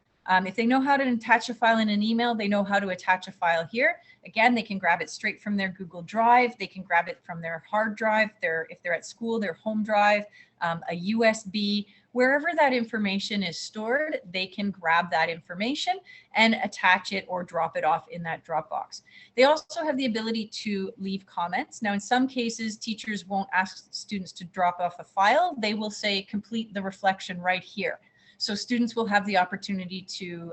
If they know how to attach a file in an email, they know how to attach a file here. Again, they can grab it straight from their Google Drive. They can grab it from their hard drive, if they're at school, their home drive, a USB, wherever that information is stored, they can grab that information and attach it or drop it off in that Dropbox. They also have the ability to leave comments. Now, in some cases, teachers won't ask students to drop off a file. They will say, complete the reflection right here. So students will have the opportunity to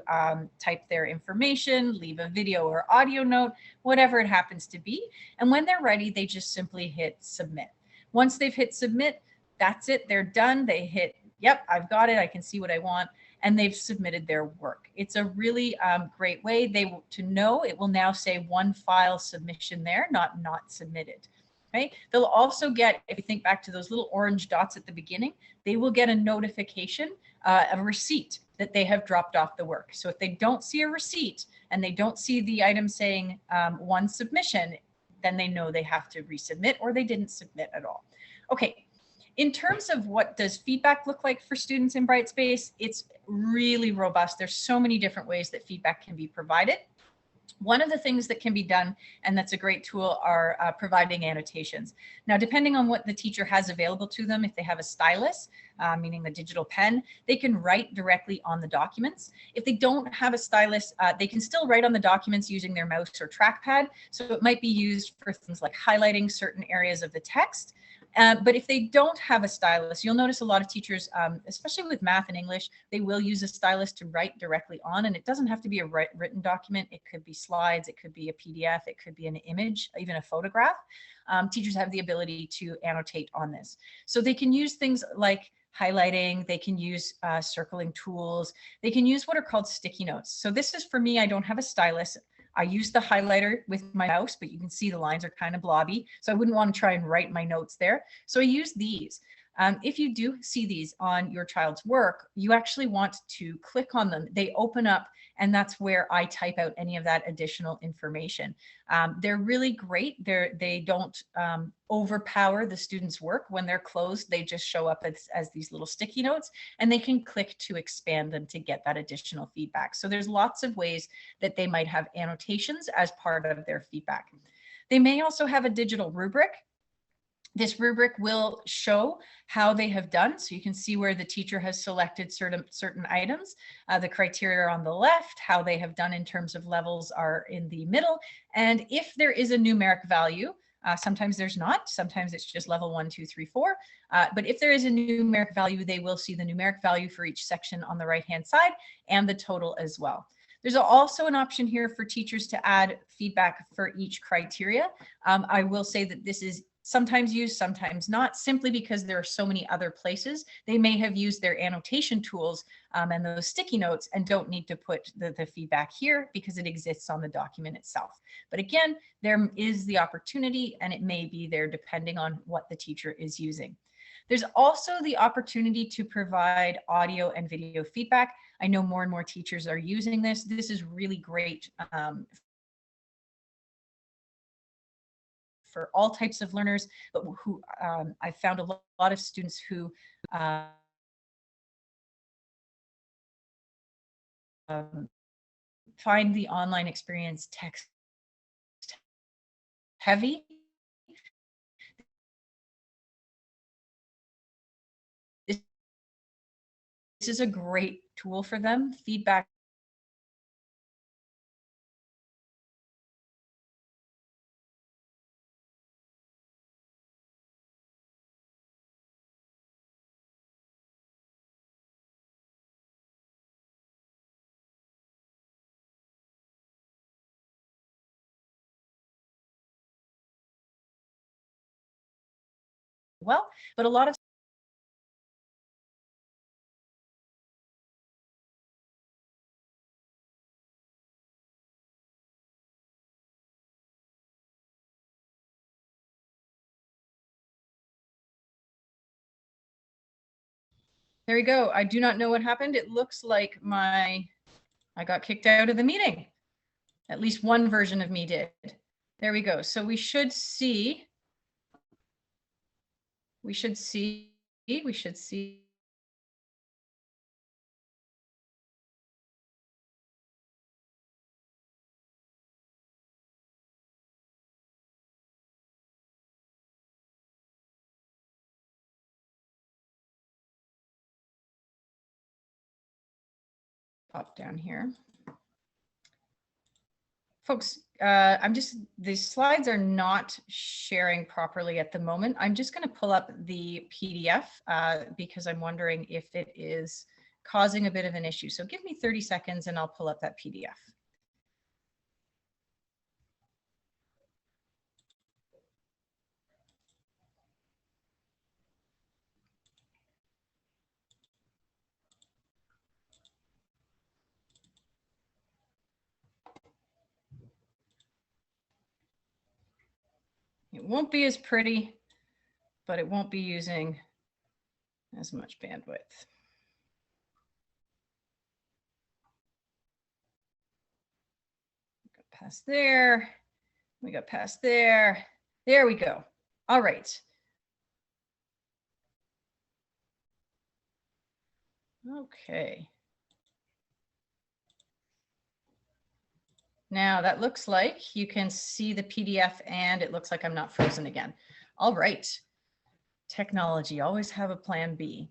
type their information, leave a video or audio note, whatever it happens to be. And when they're ready, they just simply hit submit. Once they've hit submit, that's it, they're done. They hit, yep, I've got it, I can see what I want, and they've submitted their work. It's a really great way to know. It will now say one file submission there, not submitted. Okay. They'll also get, if you think back to those little orange dots at the beginning, they will get a notification, a receipt that they have dropped off the work. So if they don't see a receipt and they don't see the item saying one submission, then they know they have to resubmit or they didn't submit at all. Okay. In terms of what does feedback look like for students in Brightspace, it's really robust. There's so many different ways that feedback can be provided. One of the things that can be done, and that's a great tool, are providing annotations. Now, depending on what the teacher has available to them, if they have a stylus, meaning the digital pen, they can write directly on the documents. If they don't have a stylus, they can still write on the documents using their mouse or trackpad. So it might be used for things like highlighting certain areas of the text. But if they don't have a stylus, you'll notice a lot of teachers, especially with math and English, they will use a stylus to write directly on, and it doesn't have to be a written document. It could be slides, it could be a PDF, it could be an image, even a photograph. Teachers have the ability to annotate on this. So they can use things like highlighting, they can use circling tools, they can use what are called sticky notes. So this is for me, I don't have a stylus. I use the highlighter with my mouse, but you can see the lines are kind of blobby. So I wouldn't want to try and write my notes there. So I use these. If you do see these on your child's work, you actually want to click on them. They open up, and that's where I type out any of that additional information. They're really great. They don't overpower the student's work. When they're closed, they just show up as these little sticky notes, and they can click to expand them to get that additional feedback. So there's lots of ways that they might have annotations as part of their feedback. They may also have a digital rubric. This rubric will show how they have done. So you can see where the teacher has selected certain items. The criteria are on the left, how they have done in terms of levels are in the middle. And if there is a numeric value, sometimes there's not, sometimes it's just level 1, 2, 3, 4. But if there is a numeric value, they will see the numeric value for each section on the right-hand side and the total as well. There's also an option here for teachers to add feedback for each criteria. I will say that this is sometimes used, sometimes not, simply because there are so many other places. They may have used their annotation tools and those sticky notes and don't need to put the feedback here because it exists on the document itself. But again, there is the opportunity, and it may be there depending on what the teacher is using. There's also the opportunity to provide audio and video feedback. I know more and more teachers are using this. This is really great for all types of learners, but who I found a lot of students who find the online experience text heavy. This is a great tool for them. Feedback well, but a lot of there we go. I do not know what happened. It looks like I got kicked out of the meeting. At least one version of me did. There we go. So we should see pop down here. Folks, the slides are not sharing properly at the moment. I'm just going to pull up the PDF because I'm wondering if it is causing a bit of an issue. So give me 30 seconds and I'll pull up that PDF. It won't be as pretty, but it won't be using as much bandwidth. Got past there. We got past there. There we go. All right. Okay. Now that looks like you can see the PDF and it looks like I'm not frozen again. All right. Technology, always have a plan B.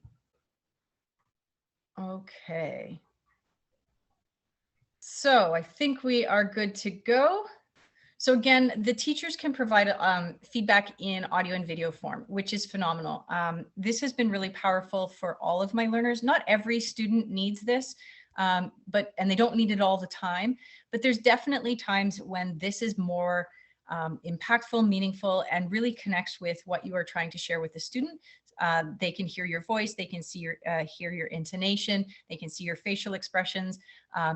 Okay. So I think we are good to go. So again, the teachers can provide feedback in audio and video form, which is phenomenal. This has been really powerful for all of my learners. Not every student needs this, and they don't need it all the time, but there's definitely times when this is more impactful, meaningful, and really connects with what you are trying to share with the student. They can hear your voice, they can see hear your intonation, they can see your facial expressions.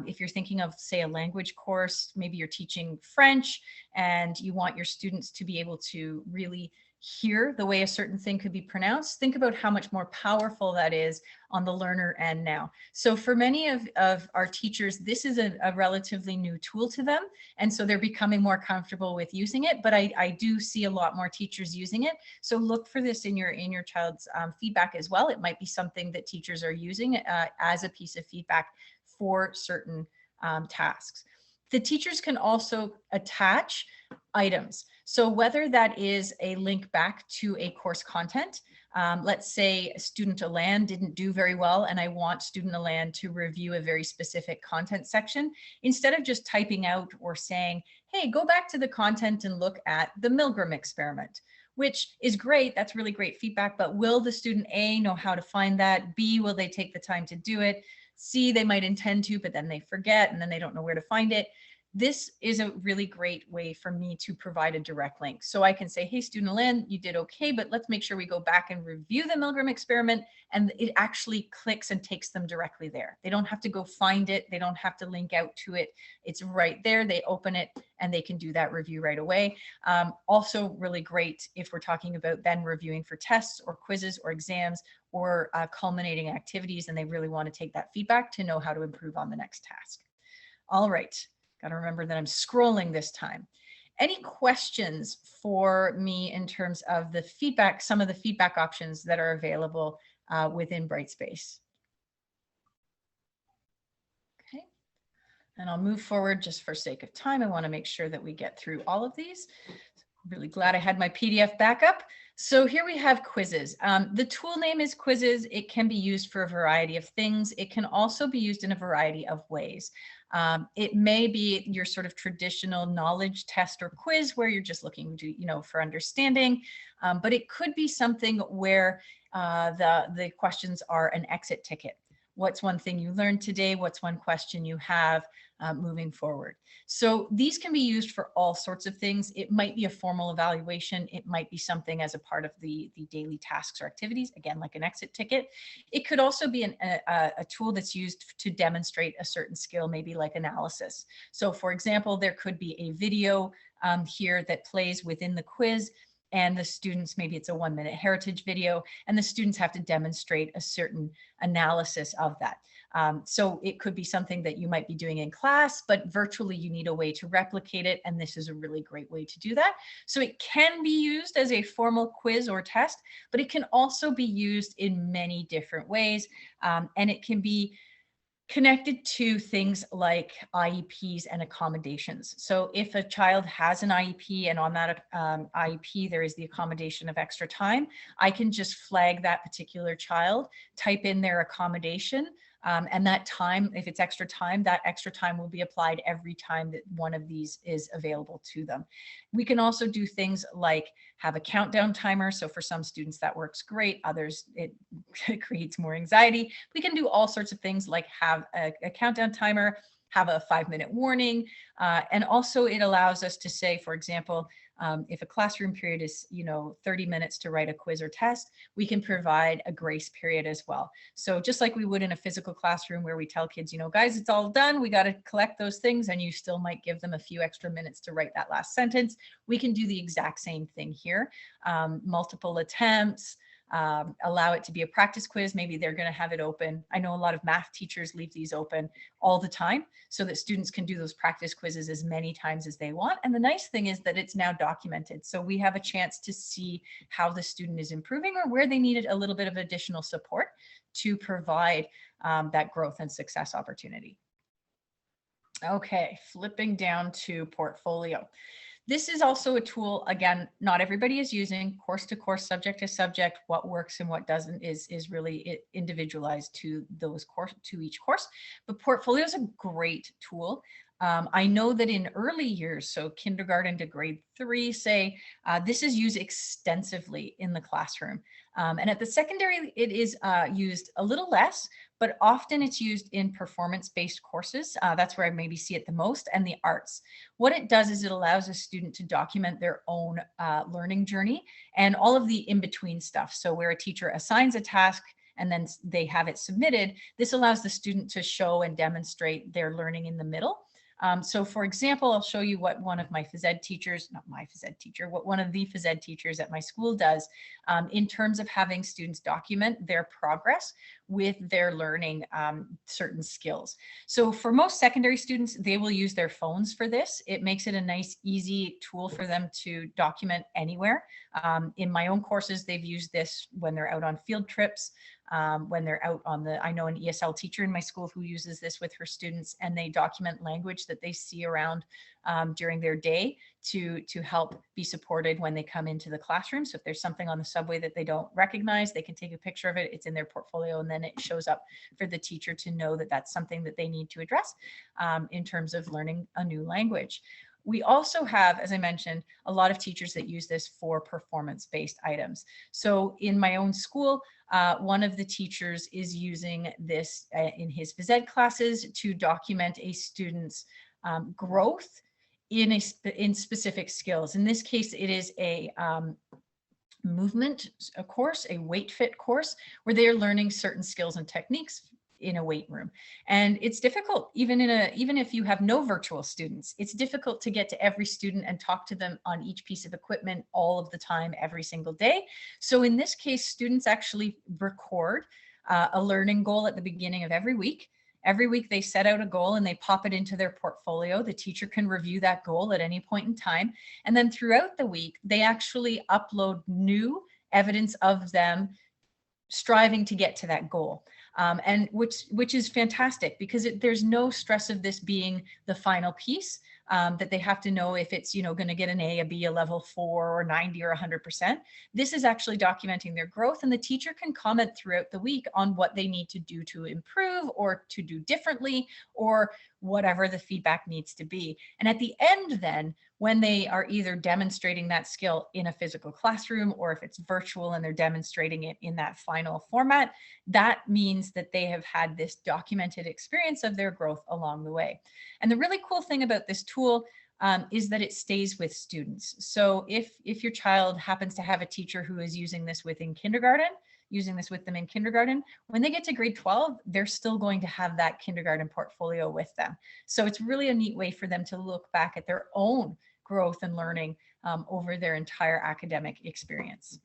If you're thinking of, say, a language course, maybe you're teaching French and you want your students to be able to really hear the way a certain thing could be pronounced, think about how much more powerful that is on the learner end now. So for many of our teachers, this is a relatively new tool to them. And so they're becoming more comfortable with using it, but I do see a lot more teachers using it. So look for this in your child's feedback as well. It might be something that teachers are using as a piece of feedback for certain tasks. The teachers can also attach items. So whether that is a link back to a course content, let's say student Alan didn't do very well and I want student Alan to review a very specific content section, instead of just typing out or saying, hey, go back to the content and look at the Milgram experiment, which is great. That's really great feedback, but will the student A know how to find that? B, will they take the time to do it? C, they might intend to, but then they forget and then they don't know where to find it. This is a really great way for me to provide a direct link. So I can say, hey, student Lynn, you did okay, but let's make sure we go back and review the Milgram experiment. And it actually clicks and takes them directly there. They don't have to go find it. They don't have to link out to it. It's right there. They open it and they can do that review right away. Also really great if we're talking about then reviewing for tests or quizzes or exams or culminating activities, and they really want to take that feedback to know how to improve on the next task. All right. Got to remember that I'm scrolling this time. Any questions for me in terms of the feedback, some of the feedback options that are available within Brightspace? Okay, and I'll move forward just for sake of time. I want to make sure that we get through all of these. Really glad I had my PDF backup. So here we have quizzes. The tool name is quizzes. It can be used for a variety of things. It can also be used in a variety of ways. It may be your sort of traditional knowledge test or quiz where you're just looking to, for understanding, but it could be something where the questions are an exit ticket. What's one thing you learned today? What's one question you have moving forward? So these can be used for all sorts of things. It might be a formal evaluation. It might be something as a part of the daily tasks or activities, again, like an exit ticket. It could also be a tool that's used to demonstrate a certain skill, maybe like analysis. So for example, there could be a video here that plays within the quiz, and the students, maybe it's a 1-minute heritage video, and the students have to demonstrate a certain analysis of that. So it could be something that you might be doing in class, but virtually you need a way to replicate it. And this is a really great way to do that. So it can be used as a formal quiz or test, but it can also be used in many different ways. And it can be connected to things like IEPs and accommodations. So if a child has an IEP and on that IEP there is the accommodation of extra time, I can just flag that particular child, type in their accommodation, and that time, if it's extra time, that extra time will be applied every time that one of these is available to them. We can also do things like have a countdown timer. So for some students that works great, others it creates more anxiety. We can do all sorts of things like have a countdown timer, have a 5-minute warning, and also it allows us to say, for example, if a classroom period is 30 minutes to write a quiz or test, we can provide a grace period as well. So just like we would in a physical classroom where we tell kids, guys, it's all done, we got to collect those things, and you still might give them a few extra minutes to write that last sentence. We can do the exact same thing here. Multiple attempts, allow it to be a practice quiz. Maybe they're going to have it open. I know a lot of math teachers leave these open all the time so that students can do those practice quizzes as many times as they want. And the nice thing is that it's now documented. So we have a chance to see how the student is improving or where they needed a little bit of additional support to provide that growth and success opportunity. Okay, flipping down to portfolio. This is also a tool, again, not everybody is using. Course to course, subject to subject. What works and what doesn't is really individualized to those course, to each course. But portfolio is a great tool. I know that in early years, so kindergarten to grade 3, say, this is used extensively in the classroom. And at the secondary, it is used a little less, but often it's used in performance-based courses. That's where I maybe see it the most, and the arts. What it does is it allows a student to document their own learning journey and all of the in-between stuff. So where a teacher assigns a task and then they have it submitted, this allows the student to show and demonstrate their learning in the middle. So for example, I'll show you what one of my phys ed teachers, not my phys ed teacher, what one of the phys ed teachers at my school does in terms of having students document their progress with their learning certain skills. So for most secondary students, they will use their phones for this. It makes it a nice, easy tool for them to document anywhere. In my own courses, they've used this when they're out on field trips, when they're out on I know an ESL teacher in my school who uses this with her students, and they document language that they see around during their day to help be supported when they come into the classroom. So if there's something on the subway that they don't recognize, they can take a picture of it, it's in their portfolio, and then it shows up for the teacher to know that that's something that they need to address in terms of learning a new language. We also have, as I mentioned, a lot of teachers that use this for performance-based items. So in my own school, one of the teachers is using this in his phys ed classes to document a student's growth in specific skills. In this case, it is a movement course, a weight fit course, where they are learning certain skills and techniques in a weight room. And it's difficult, even if you have no virtual students, it's difficult to get to every student and talk to them on each piece of equipment all of the time, every single day. So in this case, students actually record a learning goal at the beginning of every week. Every week they set out a goal and they pop it into their portfolio. The teacher can review that goal at any point in time. And then throughout the week, they actually upload new evidence of them striving to get to that goal. And which is fantastic, because there's no stress of this being the final piece, that they have to know if it's, going to get an A, a B, a level 4 or 90 or 100%. This is actually documenting their growth, and the teacher can comment throughout the week on what they need to do to improve or to do differently, or whatever the feedback needs to be. And at the end then, when they are either demonstrating that skill in a physical classroom, or if it's virtual and they're demonstrating it in that final format, that means that they have had this documented experience of their growth along the way. And the really cool thing about this tool is that it stays with students. So if your child happens to have a teacher who is using this with them in kindergarten, when they get to grade 12, they're still going to have that kindergarten portfolio with them. So it's really a neat way for them to look back at their own growth and learning over their entire academic experience.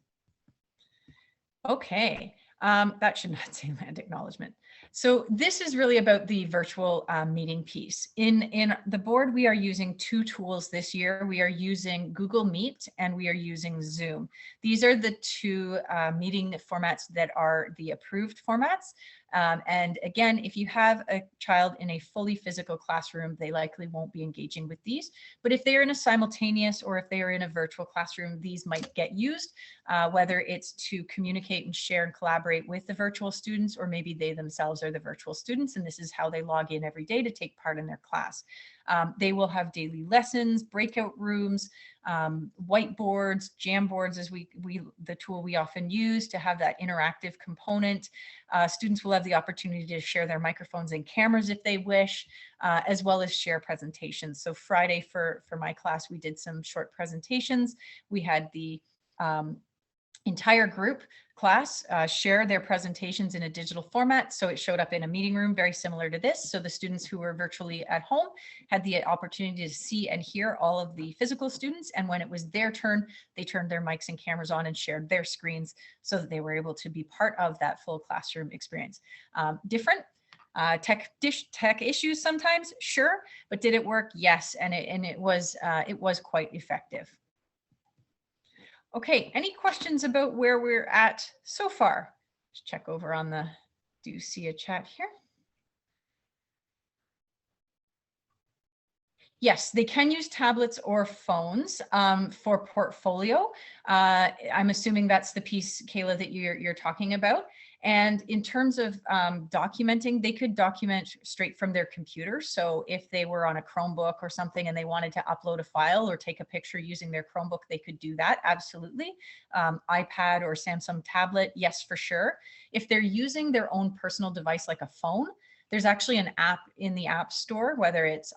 Okay, that should not say land acknowledgement. So this is really about the virtual meeting piece. In the board, we are using 2 tools this year. We are using Google Meet and we are using Zoom. These are the 2 meeting formats that are the approved formats. And again, if you have a child in a fully physical classroom, they likely won't be engaging with these. But if they are in a simultaneous, or if they are in a virtual classroom, these might get used, whether it's to communicate and share and collaborate with the virtual students, or maybe they themselves are the virtual students, and this is how they log in every day to take part in their class. They will have daily lessons, breakout rooms, whiteboards, Jamboards is the tool we often use to have that interactive component. Students will have the opportunity to share their microphones and cameras if they wish, as well as share presentations. So Friday for my class, we did some short presentations. We had the entire group class share their presentations in a digital format. So it showed up in a meeting room very similar to this. So the students who were virtually at home had the opportunity to see and hear all of the physical students. And when it was their turn, they turned their mics and cameras on and shared their screens so that they were able to be part of that full classroom experience. Different tech issues sometimes, sure, but did it work? Yes, and it was quite effective. Okay, any questions about where we're at so far? Let's check over on the, do you see a chat here? Yes, they can use tablets or phones for portfolio. I'm assuming that's the piece, Kayla, that you're talking about. And in terms of documenting, they could document straight from their computer. So if they were on a Chromebook or something and they wanted to upload a file or take a picture using their Chromebook, they could do that, absolutely. iPad or Samsung tablet, yes, for sure. If they're using their own personal device like a phone, there's actually an app in the App Store, whether it's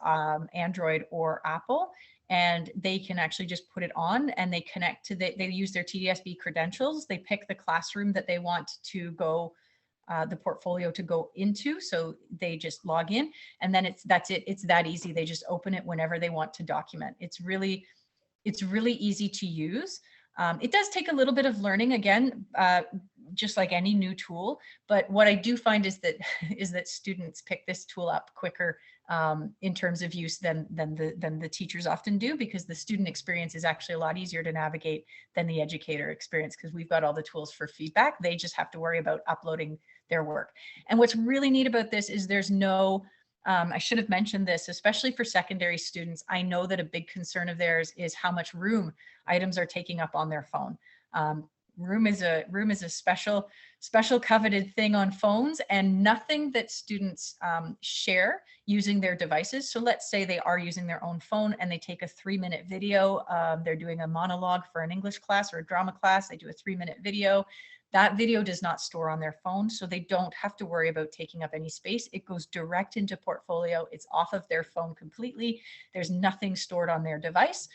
Android or Apple, and they can actually just put it on and they connect to they use their TDSB credentials. They pick the classroom that they want to go, the portfolio to go into. So they just log in and then that's it. It's that easy. They just open it whenever they want to document. It's really easy to use. It does take a little bit of learning, again, just like any new tool. But what I do find is that students pick this tool up quicker in terms of use than the teachers often do, because the student experience is actually a lot easier to navigate than the educator experience, because we've got all the tools for feedback. They just have to worry about uploading their work. And what's really neat about this is there's no I should have mentioned this, especially for secondary students. I know that a big concern of theirs is how much room items are taking up on their phone. Room is a special coveted thing on phones, and nothing that students share using their devices. So let's say they are using their own phone and they take a 3-minute video. They're doing a monologue for an English class or a drama class. They do a 3-minute video. That video does not store on their phone, so they don't have to worry about taking up any space. It goes direct into portfolio. It's off of their phone completely. There's nothing stored on their device,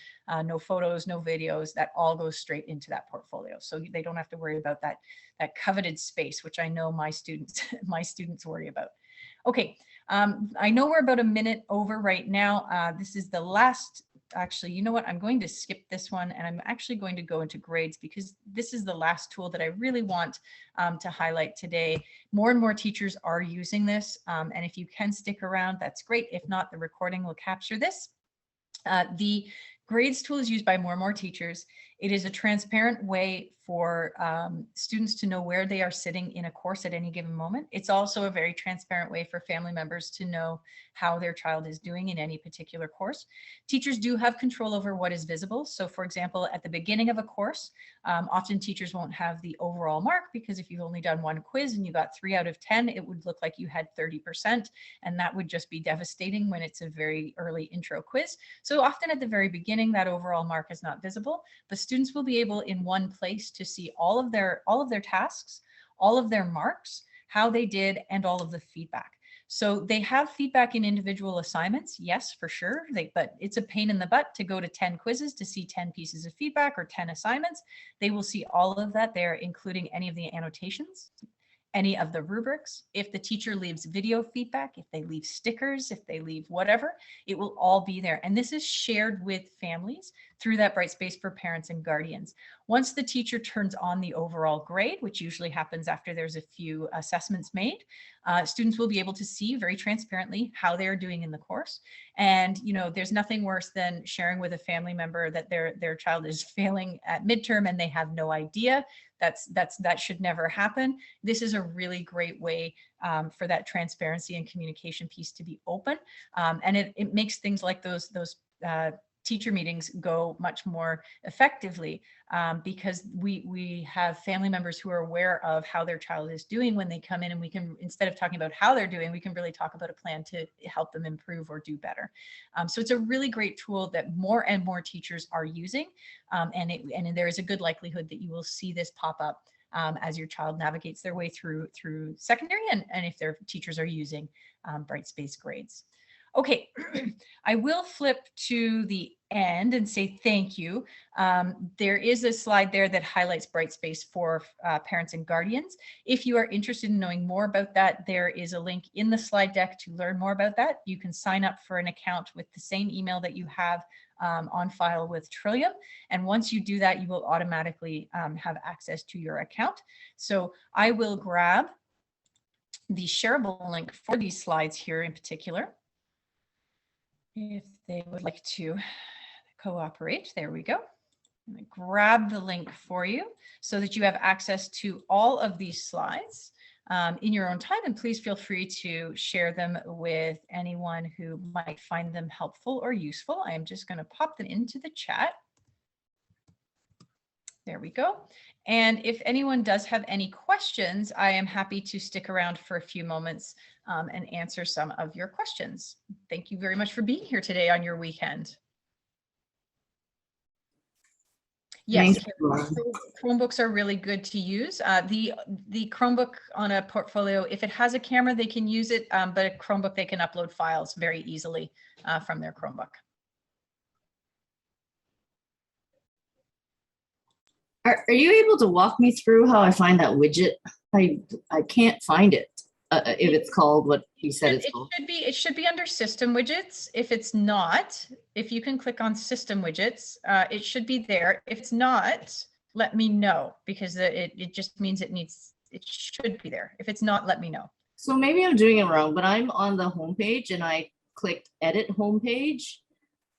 no photos, no videos. That all goes straight into that portfolio. So they don't have to worry about that coveted space, which I know my students worry about. Okay, I know we're about a minute over right now. This is the last. Actually, you know what? I'm going to skip this one and I'm actually going to go into grades, because this is the last tool that I really want to highlight today. More and more teachers are using this. And if you can stick around, that's great. If not, the recording will capture this. The grades tool is used by more and more teachers. It is a transparent way for students to know where they are sitting in a course at any given moment. It's also a very transparent way for family members to know how their child is doing in any particular course. Teachers do have control over what is visible. So for example, at the beginning of a course, often teachers won't have the overall mark, because if you've only done one quiz and you got 3 out of 10, it would look like you had 30%. And that would just be devastating when it's a very early intro quiz. So often at the very beginning, that overall mark is not visible, but students will be able in one place to see all of their tasks, all of their marks, how they did, and all of the feedback. So they have feedback in individual assignments, yes, for sure, but it's a pain in the butt to go to 10 quizzes to see 10 pieces of feedback or 10 assignments. They will see all of that there, including any of the annotations, any of the rubrics. If the teacher leaves video feedback, if they leave stickers, if they leave whatever, it will all be there. And this is shared with families through that Brightspace for parents and guardians. Once the teacher turns on the overall grade, which usually happens after there's a few assessments made, students will be able to see very transparently how they're doing in the course. And there's nothing worse than sharing with a family member that their child is failing at midterm and they have no idea. That should never happen. This is a really great way for that transparency and communication piece to be open. And it makes things like those teacher meetings go much more effectively, because we have family members who are aware of how their child is doing when they come in, and we can, instead of talking about how they're doing, we can really talk about a plan to help them improve or do better. So it's a really great tool that more and more teachers are using, and there is a good likelihood that you will see this pop up as your child navigates their way through secondary, and if their teachers are using Brightspace grades. Okay, I will flip to the end and say thank you. There is a slide there that highlights Brightspace for parents and guardians. If you are interested in knowing more about that, there is a link in the slide deck to learn more about that. You can sign up for an account with the same email that you have on file with Trillium. And once you do that, you will automatically have access to your account. So I will grab the shareable link for these slides here in particular, if they would like to cooperate. There we go. I'm going to grab the link for you so that you have access to all of these slides. in your own time, and please feel free to share them with anyone who might find them helpful or useful. I am just going to pop them into the chat. There we go. And if anyone does have any questions, I am happy to stick around for a few moments and answer some of your questions. Thank you very much for being here today on your weekend. Yes, Chromebooks are really good to use. The Chromebook on a portfolio, if it has a camera, they can use it, but a Chromebook, they can upload files very easily from their Chromebook. Are you able to walk me through how I find that widget? I can't find it. If it's called what you said it's called. It should be under system widgets. If it's not, if you can click on system widgets, it should be there. If it's not, let me know, because it just means it should be there. If it's not, let me know. So maybe I'm doing it wrong, but I'm on the homepage and I clicked edit homepage.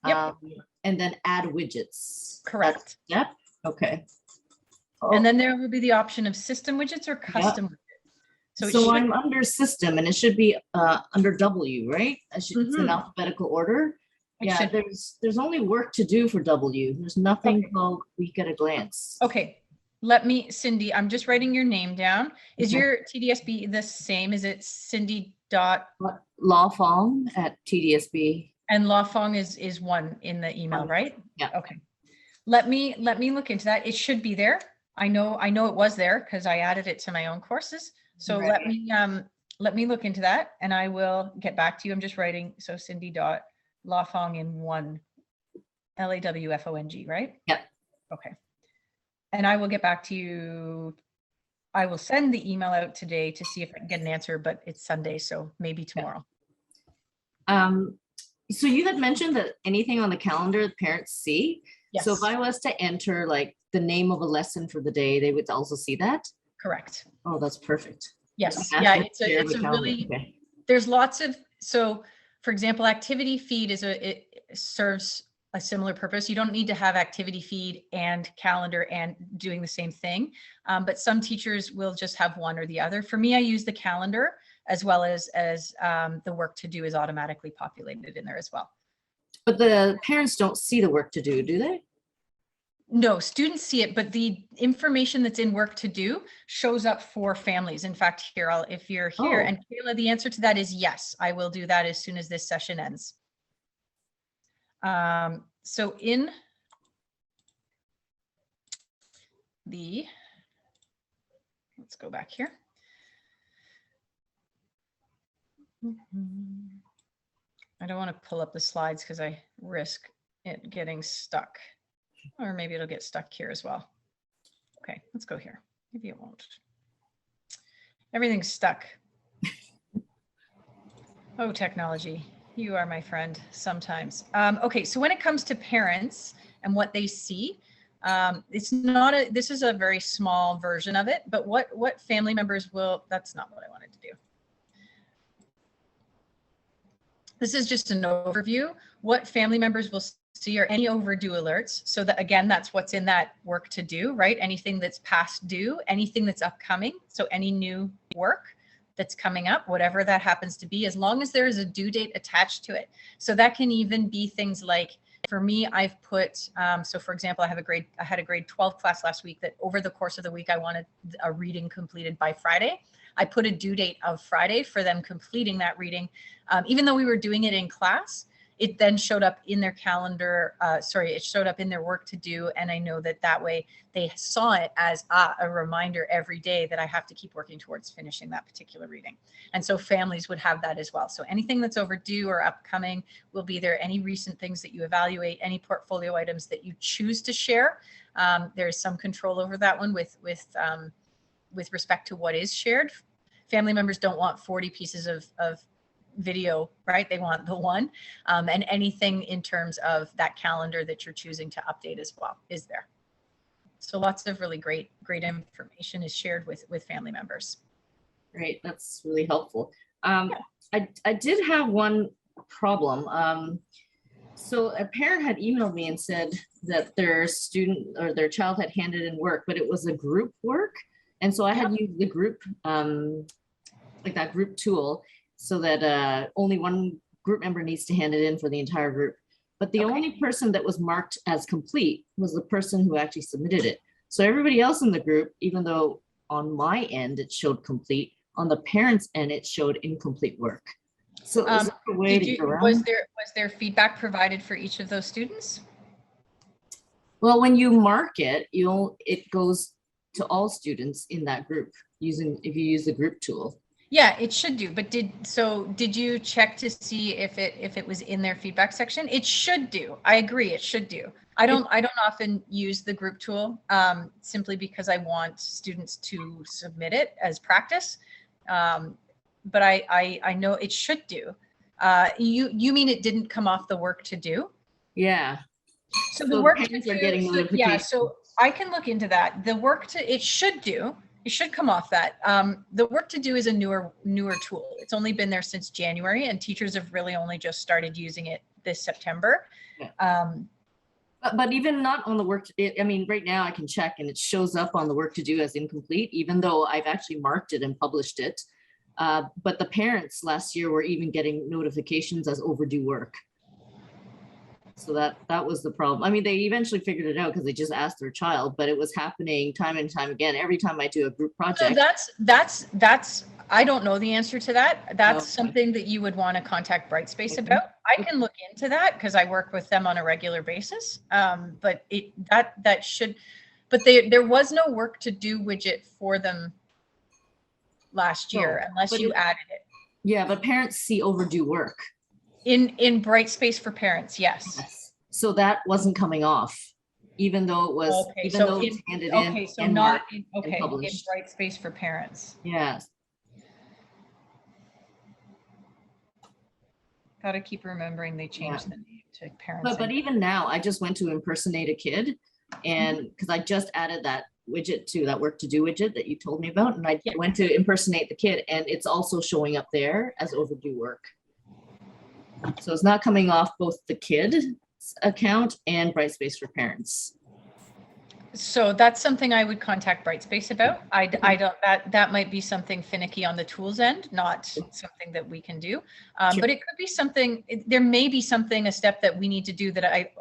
Yep. And then add widgets. Correct. Yep. Okay. Oh. And then there will be the option of system widgets or custom widgets. So I'm under system and it should be under W, right? It's in alphabetical order. Yeah, there's only work to do for W. There's nothing called week at a glance. Okay, let me, Cindy, I'm just writing your name down. Is your TDSB the same? Is it Cindy.Lawfong at TDSB? And Lawfong is one in the email, right? Yeah. Okay. Let me look into that. It should be there. I know it was there because I added it to my own courses. So let me look into that and I will get back to you. I'm just writing, so Cindy.Lawfong in one, Lawfong, right? Yep. Okay. And I will get back to you. I will send the email out today to see if I can get an answer, but it's Sunday, so maybe tomorrow. So you had mentioned that anything on the calendar the parents see. Yes. So if I was to enter like the name of a lesson for the day, they would also see that? Correct. Oh, that's perfect. Yes. Yeah, it's a really, there's lots of, so for example, activity feed it serves a similar purpose. You don't need to have activity feed and calendar and doing the same thing. But some teachers will just have one or the other. For me, I use the calendar as well as the work to do is automatically populated in there as well. But the parents don't see the work to do they? No, students see it, but the information that's in work to do shows up for families. In fact, here, if you're here, and Kayla, the answer to that is yes, I will do that as soon as this session ends. So in the, let's go back here. I don't want to pull up the slides because I risk it getting stuck. Or maybe it'll get stuck here as well. Okay, let's go here. Maybe it won't. Everything's stuck. Oh, technology, you are my friend sometimes. Okay, so when it comes to parents and what they see, it's not this is a very small version of it, but what family members will, that's not what I wanted to do. This is just an overview. What family members will see are any overdue alerts. So that, again, that's what's in that work to do, right? Anything that's past due, anything that's upcoming. So any new work that's coming up, whatever that happens to be, as long as there is a due date attached to it. So that can even be things like, for me, I've put, so for example, I had a grade 12 class last week that over the course of the week, I wanted a reading completed by Friday. I put a due date of Friday for them completing that reading. Even though we were doing it in class, it then showed up in their calendar. It showed up in their work to do. And I know that way they saw it as a reminder every day that I have to keep working towards finishing that particular reading. And so families would have that as well. So anything that's overdue or upcoming will be there. Any recent things that you evaluate, any portfolio items that you choose to share. There's some control over that one with respect to what is shared. Family members don't want 40 pieces of video, right? They want the one, and anything in terms of that calendar that you're choosing to update as well is there. So lots of really great information is shared with family members. Great, that's really helpful. I did have one problem. So a parent had emailed me and said that their student or their child had handed in work, but it was a group work. And so I had used the group, like that group tool, so that only one group member needs to hand it in for the entire group. But the only person that was marked as complete was the person who actually submitted it. So everybody else in the group, even though on my end it showed complete, on the parents' end it showed incomplete work. So is there a way to go around? Was there feedback provided for each of those students? Well, when you mark it, it goes to all students in that group if you use the group tool. Yeah, it should do. But did you check to see if it was in their feedback section? It should do. I agree, it should do. I don't often use the group tool simply because I want students to submit it as practice. But I know it should do. You mean it didn't come off the work to do? Yeah. So the work to do, are getting yeah, so I can look into that. The work to, it should come off that. The work to do is a newer tool. It's only been there since January, and teachers have really only just started using it this September. Yeah. But even not on the work, I mean, right now I can check and it shows up on the work to do as incomplete, even though I've actually marked it and published it. But the parents last year were even getting notifications as overdue work. So that was the problem. I mean, they eventually figured it out because they just asked their child, but it was happening time and time again. Every time I do a group project. So that's I don't know the answer to that. That's something that you would want to contact Brightspace about. I can look into that because I work with them on a regular basis. But there was no work to do widget for them last year unless you added it. Yeah, but parents see overdue work. In Brightspace for parents, yes. So that wasn't coming off, even though it was handed in. Okay, so not in published. Brightspace for parents. Yes. Got to keep remembering they changed the name to parents. But even now, I just went to impersonate a kid, and because I just added that widget to that work to do widget that you told me about, and I went to impersonate the kid, and it's also showing up there as overdue work. So it's not coming off both the kid's account and Brightspace for parents. So that's something I would contact Brightspace about. I don't, that might be something finicky on the tools end, not something that we can do. But it could be something, there may be something, a step that we need to do that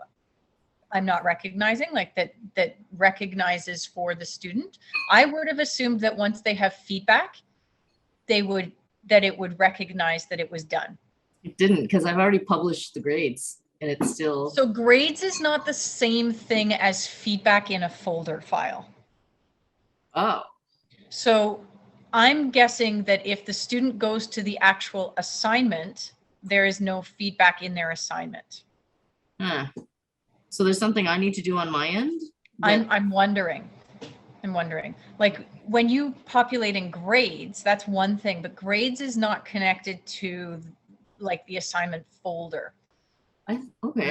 I'm not recognizing, like that recognizes for the student. I would have assumed that once they have feedback, that it would recognize that it was done. It didn't, because I've already published the grades and it's still. So grades is not the same thing as feedback in a folder file. Oh. So I'm guessing that if the student goes to the actual assignment, there is no feedback in their assignment. Huh. So there's something I need to do on my end? I'm wondering. Like when you populate in grades, that's one thing, but grades is not connected to like the assignment folder. I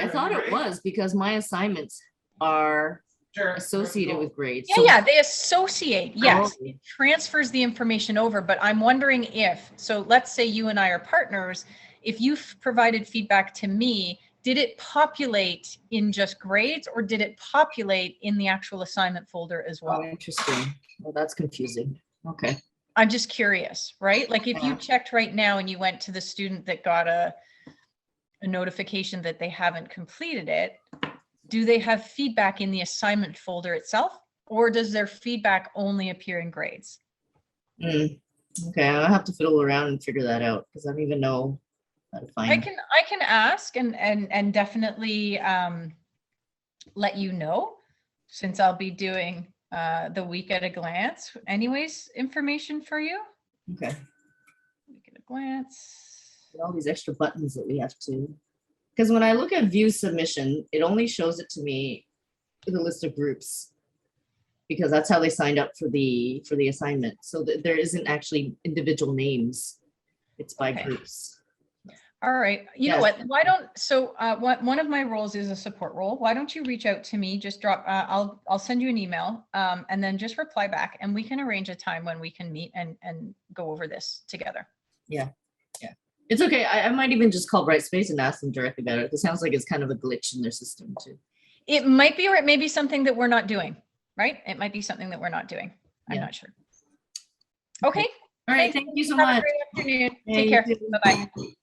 thought it was because my assignments are associated with grades. Yeah, they associate. Yes, it transfers the information over, but I'm wondering so let's say you and I are partners. If you've provided feedback to me, did it populate in just grades or did it populate in the actual assignment folder as well? Oh, interesting. Well, that's confusing. Okay. I'm just curious, right? Like if you checked right now and you went to the student that got a notification that they haven't completed it, do they have feedback in the assignment folder itself, or does their feedback only appear in grades? Okay, I'll have to fiddle around and figure that out because I don't even know how to find. I can ask and definitely let you know, since I'll be doing the week at a glance anyways information for you. Okay. Week at a glance. All these extra buttons that we have to, because when I look at view submission, it only shows it to me in the list of groups because that's how they signed up for the assignment. So there isn't actually individual names. It's by groups. All right. You know what? Why don't, one of my roles is a support role. Why don't you reach out to me? Just drop, I'll send you an email and then just reply back and we can arrange a time when we can meet and go over this together. Yeah. It's okay. I might even just call Brightspace and ask them directly about it. It sounds like it's kind of a glitch in their system too. It might be, or it may be something that we're not doing, right? It might be something that we're not doing. I'm not sure. Okay. All right, Thanks. thank you so Have a much. great afternoon. Yeah, Take you care. too. Bye-bye.